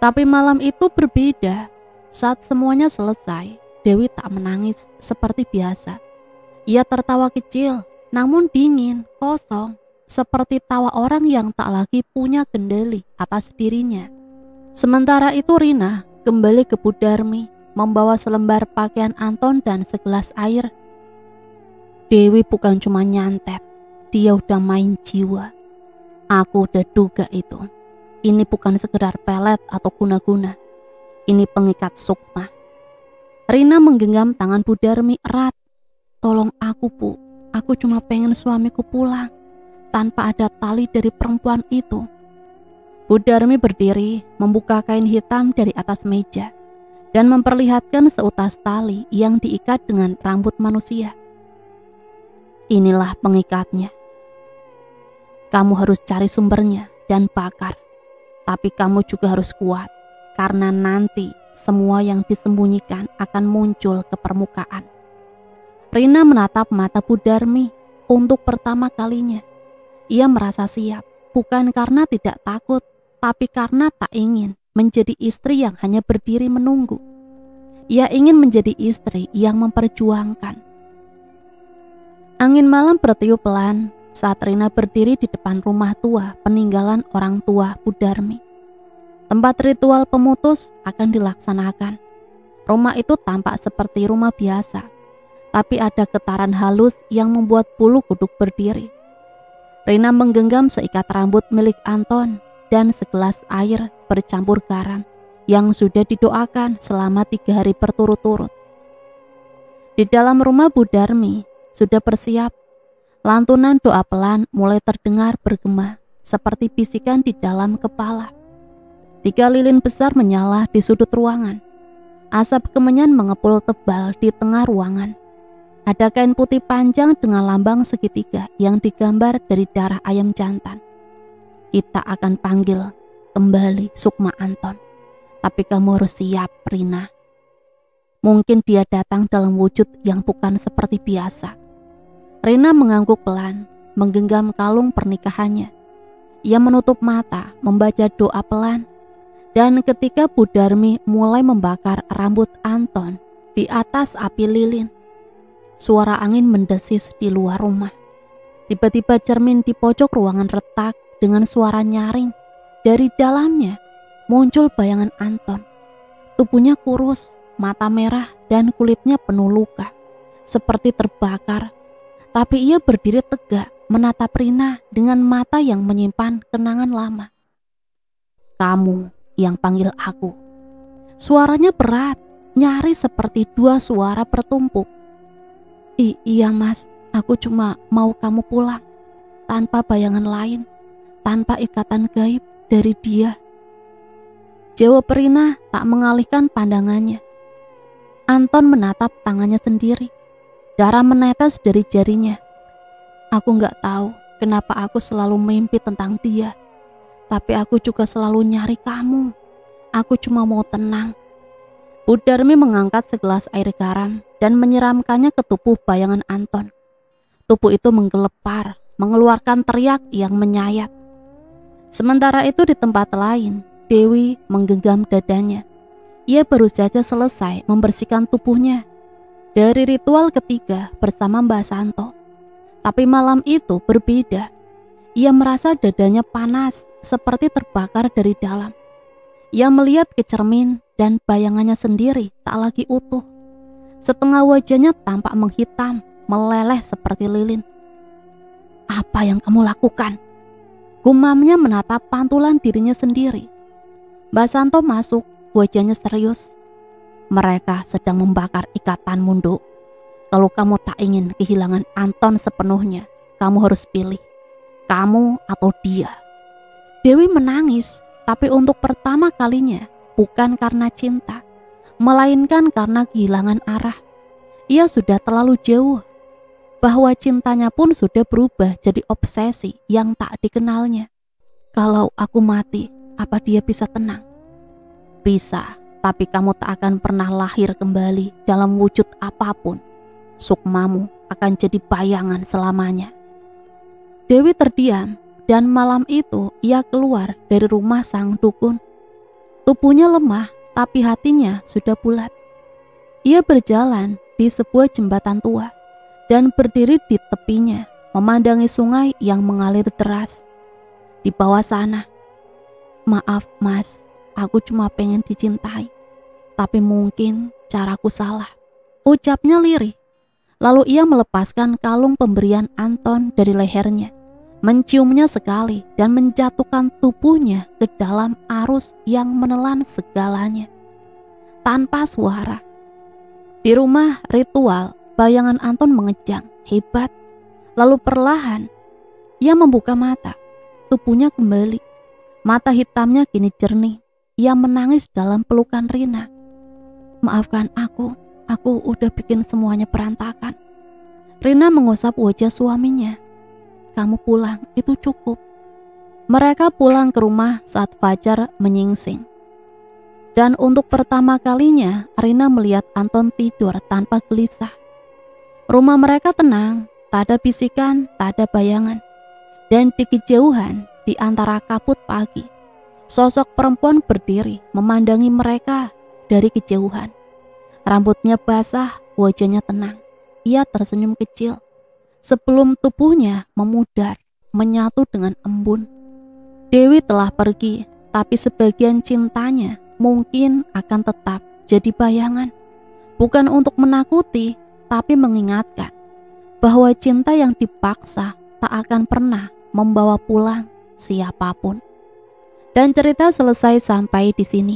Tapi malam itu berbeda. Saat semuanya selesai, Dewi tak menangis seperti biasa. Ia tertawa kecil, namun dingin, kosong, seperti tawa orang yang tak lagi punya kendali atas dirinya. Sementara itu Rina kembali ke Bu Darmi, membawa selembar pakaian Anton dan segelas air. Dewi bukan cuma nyantet, dia udah main jiwa. Aku udah duga itu. Ini bukan sekedar pelet atau guna-guna. Ini pengikat sukma. Rina menggenggam tangan Bu Darmi erat. "Tolong aku, Bu. Aku cuma pengen suamiku pulang tanpa ada tali dari perempuan itu." Bu Darmi berdiri, membuka kain hitam dari atas meja dan memperlihatkan seutas tali yang diikat dengan rambut manusia. "Inilah pengikatnya. Kamu harus cari sumbernya dan bakar. Tapi kamu juga harus kuat, karena nanti semua yang disembunyikan akan muncul ke permukaan." Rina menatap mata Bu Darmi untuk pertama kalinya. Ia merasa siap, bukan karena tidak takut, tapi karena tak ingin menjadi istri yang hanya berdiri menunggu. Ia ingin menjadi istri yang memperjuangkan. Angin malam bertiup pelan saat Rina berdiri di depan rumah tua peninggalan orang tua Budarmi. Tempat ritual pemutus akan dilaksanakan. Rumah itu tampak seperti rumah biasa, tapi ada getaran halus yang membuat bulu kuduk berdiri. Rina menggenggam seikat rambut milik Anton dan segelas air bercampur garam yang sudah didoakan selama 3 hari berturut-turut. Di dalam rumah Budarmi sudah bersiap. Lantunan doa pelan mulai terdengar bergema seperti bisikan di dalam kepala. 3 lilin besar menyala di sudut ruangan. Asap kemenyan mengepul tebal di tengah ruangan. Ada kain putih panjang dengan lambang segitiga yang digambar dari darah ayam jantan. Kita akan panggil kembali Sukma Anton. Tapi kamu harus siap, Rina. Mungkin dia datang dalam wujud yang bukan seperti biasa. Rina mengangguk pelan, menggenggam kalung pernikahannya. Ia menutup mata, membaca doa pelan. Dan ketika Budarmi mulai membakar rambut Anton di atas api lilin, suara angin mendesis di luar rumah. Tiba-tiba cermin di pojok ruangan retak dengan suara nyaring. Dari dalamnya muncul bayangan Anton. Tubuhnya kurus, mata merah dan kulitnya penuh luka, seperti terbakar. Tapi ia berdiri tegak menatap Rina dengan mata yang menyimpan kenangan lama. Kamu yang panggil aku. Suaranya berat, nyaris seperti 2 suara bertumpuk. Iya mas, aku cuma mau kamu pulang, tanpa bayangan lain, tanpa ikatan gaib dari dia. Jawab Rina tak mengalihkan pandangannya. Anton menatap tangannya sendiri. Darah menetes dari jarinya. Aku gak tahu kenapa aku selalu mimpi tentang dia. Tapi aku juga selalu nyari kamu. Aku cuma mau tenang. Budarmi mengangkat segelas air garam dan menyiramkannya ke tubuh bayangan Anton. Tubuh itu menggelepar, mengeluarkan teriak yang menyayat. Sementara itu di tempat lain, Dewi menggenggam dadanya. Ia baru saja selesai membersihkan tubuhnya dari ritual ketiga bersama Mbak Santo. Tapi malam itu berbeda. Ia merasa dadanya panas, seperti terbakar dari dalam. Ia melihat ke cermin dan bayangannya sendiri tak lagi utuh. Setengah wajahnya tampak menghitam, meleleh seperti lilin. Apa yang kamu lakukan? Gumamnya menatap pantulan dirinya sendiri. Mbak Santo masuk, wajahnya serius. Mereka sedang membakar ikatanmu, Nduk. Kalau kamu tak ingin kehilangan Anton sepenuhnya, kamu harus pilih, kamu atau dia. Dewi menangis, tapi untuk pertama kalinya bukan karena cinta, melainkan karena kehilangan arah. Ia sudah terlalu jauh, bahwa cintanya pun sudah berubah jadi obsesi yang tak dikenalnya. Kalau aku mati, apa dia bisa tenang? Bisa, tapi kamu tak akan pernah lahir kembali dalam wujud apapun. Sukmamu akan jadi bayangan selamanya. Dewi terdiam, dan malam itu ia keluar dari rumah sang dukun. Tubuhnya lemah, tapi hatinya sudah bulat. Ia berjalan di sebuah jembatan tua dan berdiri di tepinya, memandangi sungai yang mengalir deras. Di bawah sana, maaf mas, aku cuma pengen dicintai, tapi mungkin caraku salah, ucapnya lirih. Lalu ia melepaskan kalung pemberian Anton dari lehernya, menciumnya sekali dan menjatuhkan tubuhnya ke dalam arus yang menelan segalanya. Tanpa suara. Di rumah ritual, bayangan Anton mengejang hebat. Lalu perlahan, ia membuka mata. Tubuhnya kembali. Mata hitamnya kini jernih. Ia menangis dalam pelukan Rina. Maafkan aku udah bikin semuanya berantakan. Rina mengusap wajah suaminya. Kamu pulang, itu cukup. Mereka pulang ke rumah saat fajar menyingsing. Dan untuk pertama kalinya, Rina melihat Anton tidur tanpa gelisah. Rumah mereka tenang, tak ada bisikan, tak ada bayangan. Dan di kejauhan, di antara kabut pagi, sosok perempuan berdiri memandangi mereka dari kejauhan. Rambutnya basah, wajahnya tenang. Ia tersenyum kecil sebelum tubuhnya memudar, menyatu dengan embun. Dewi telah pergi, tapi sebagian cintanya mungkin akan tetap jadi bayangan. Bukan untuk menakuti, tapi mengingatkan bahwa cinta yang dipaksa tak akan pernah membawa pulang siapapun. Dan cerita selesai sampai di sini.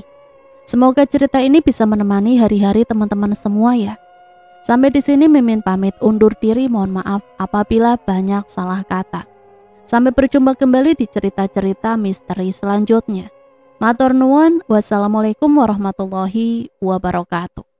Semoga cerita ini bisa menemani hari-hari teman-teman semua ya. Sampai di sini Mimin pamit undur diri, mohon maaf apabila banyak salah kata. Sampai berjumpa kembali di cerita-cerita misteri selanjutnya. Matur nuwun, wassalamualaikum warahmatullahi wabarakatuh.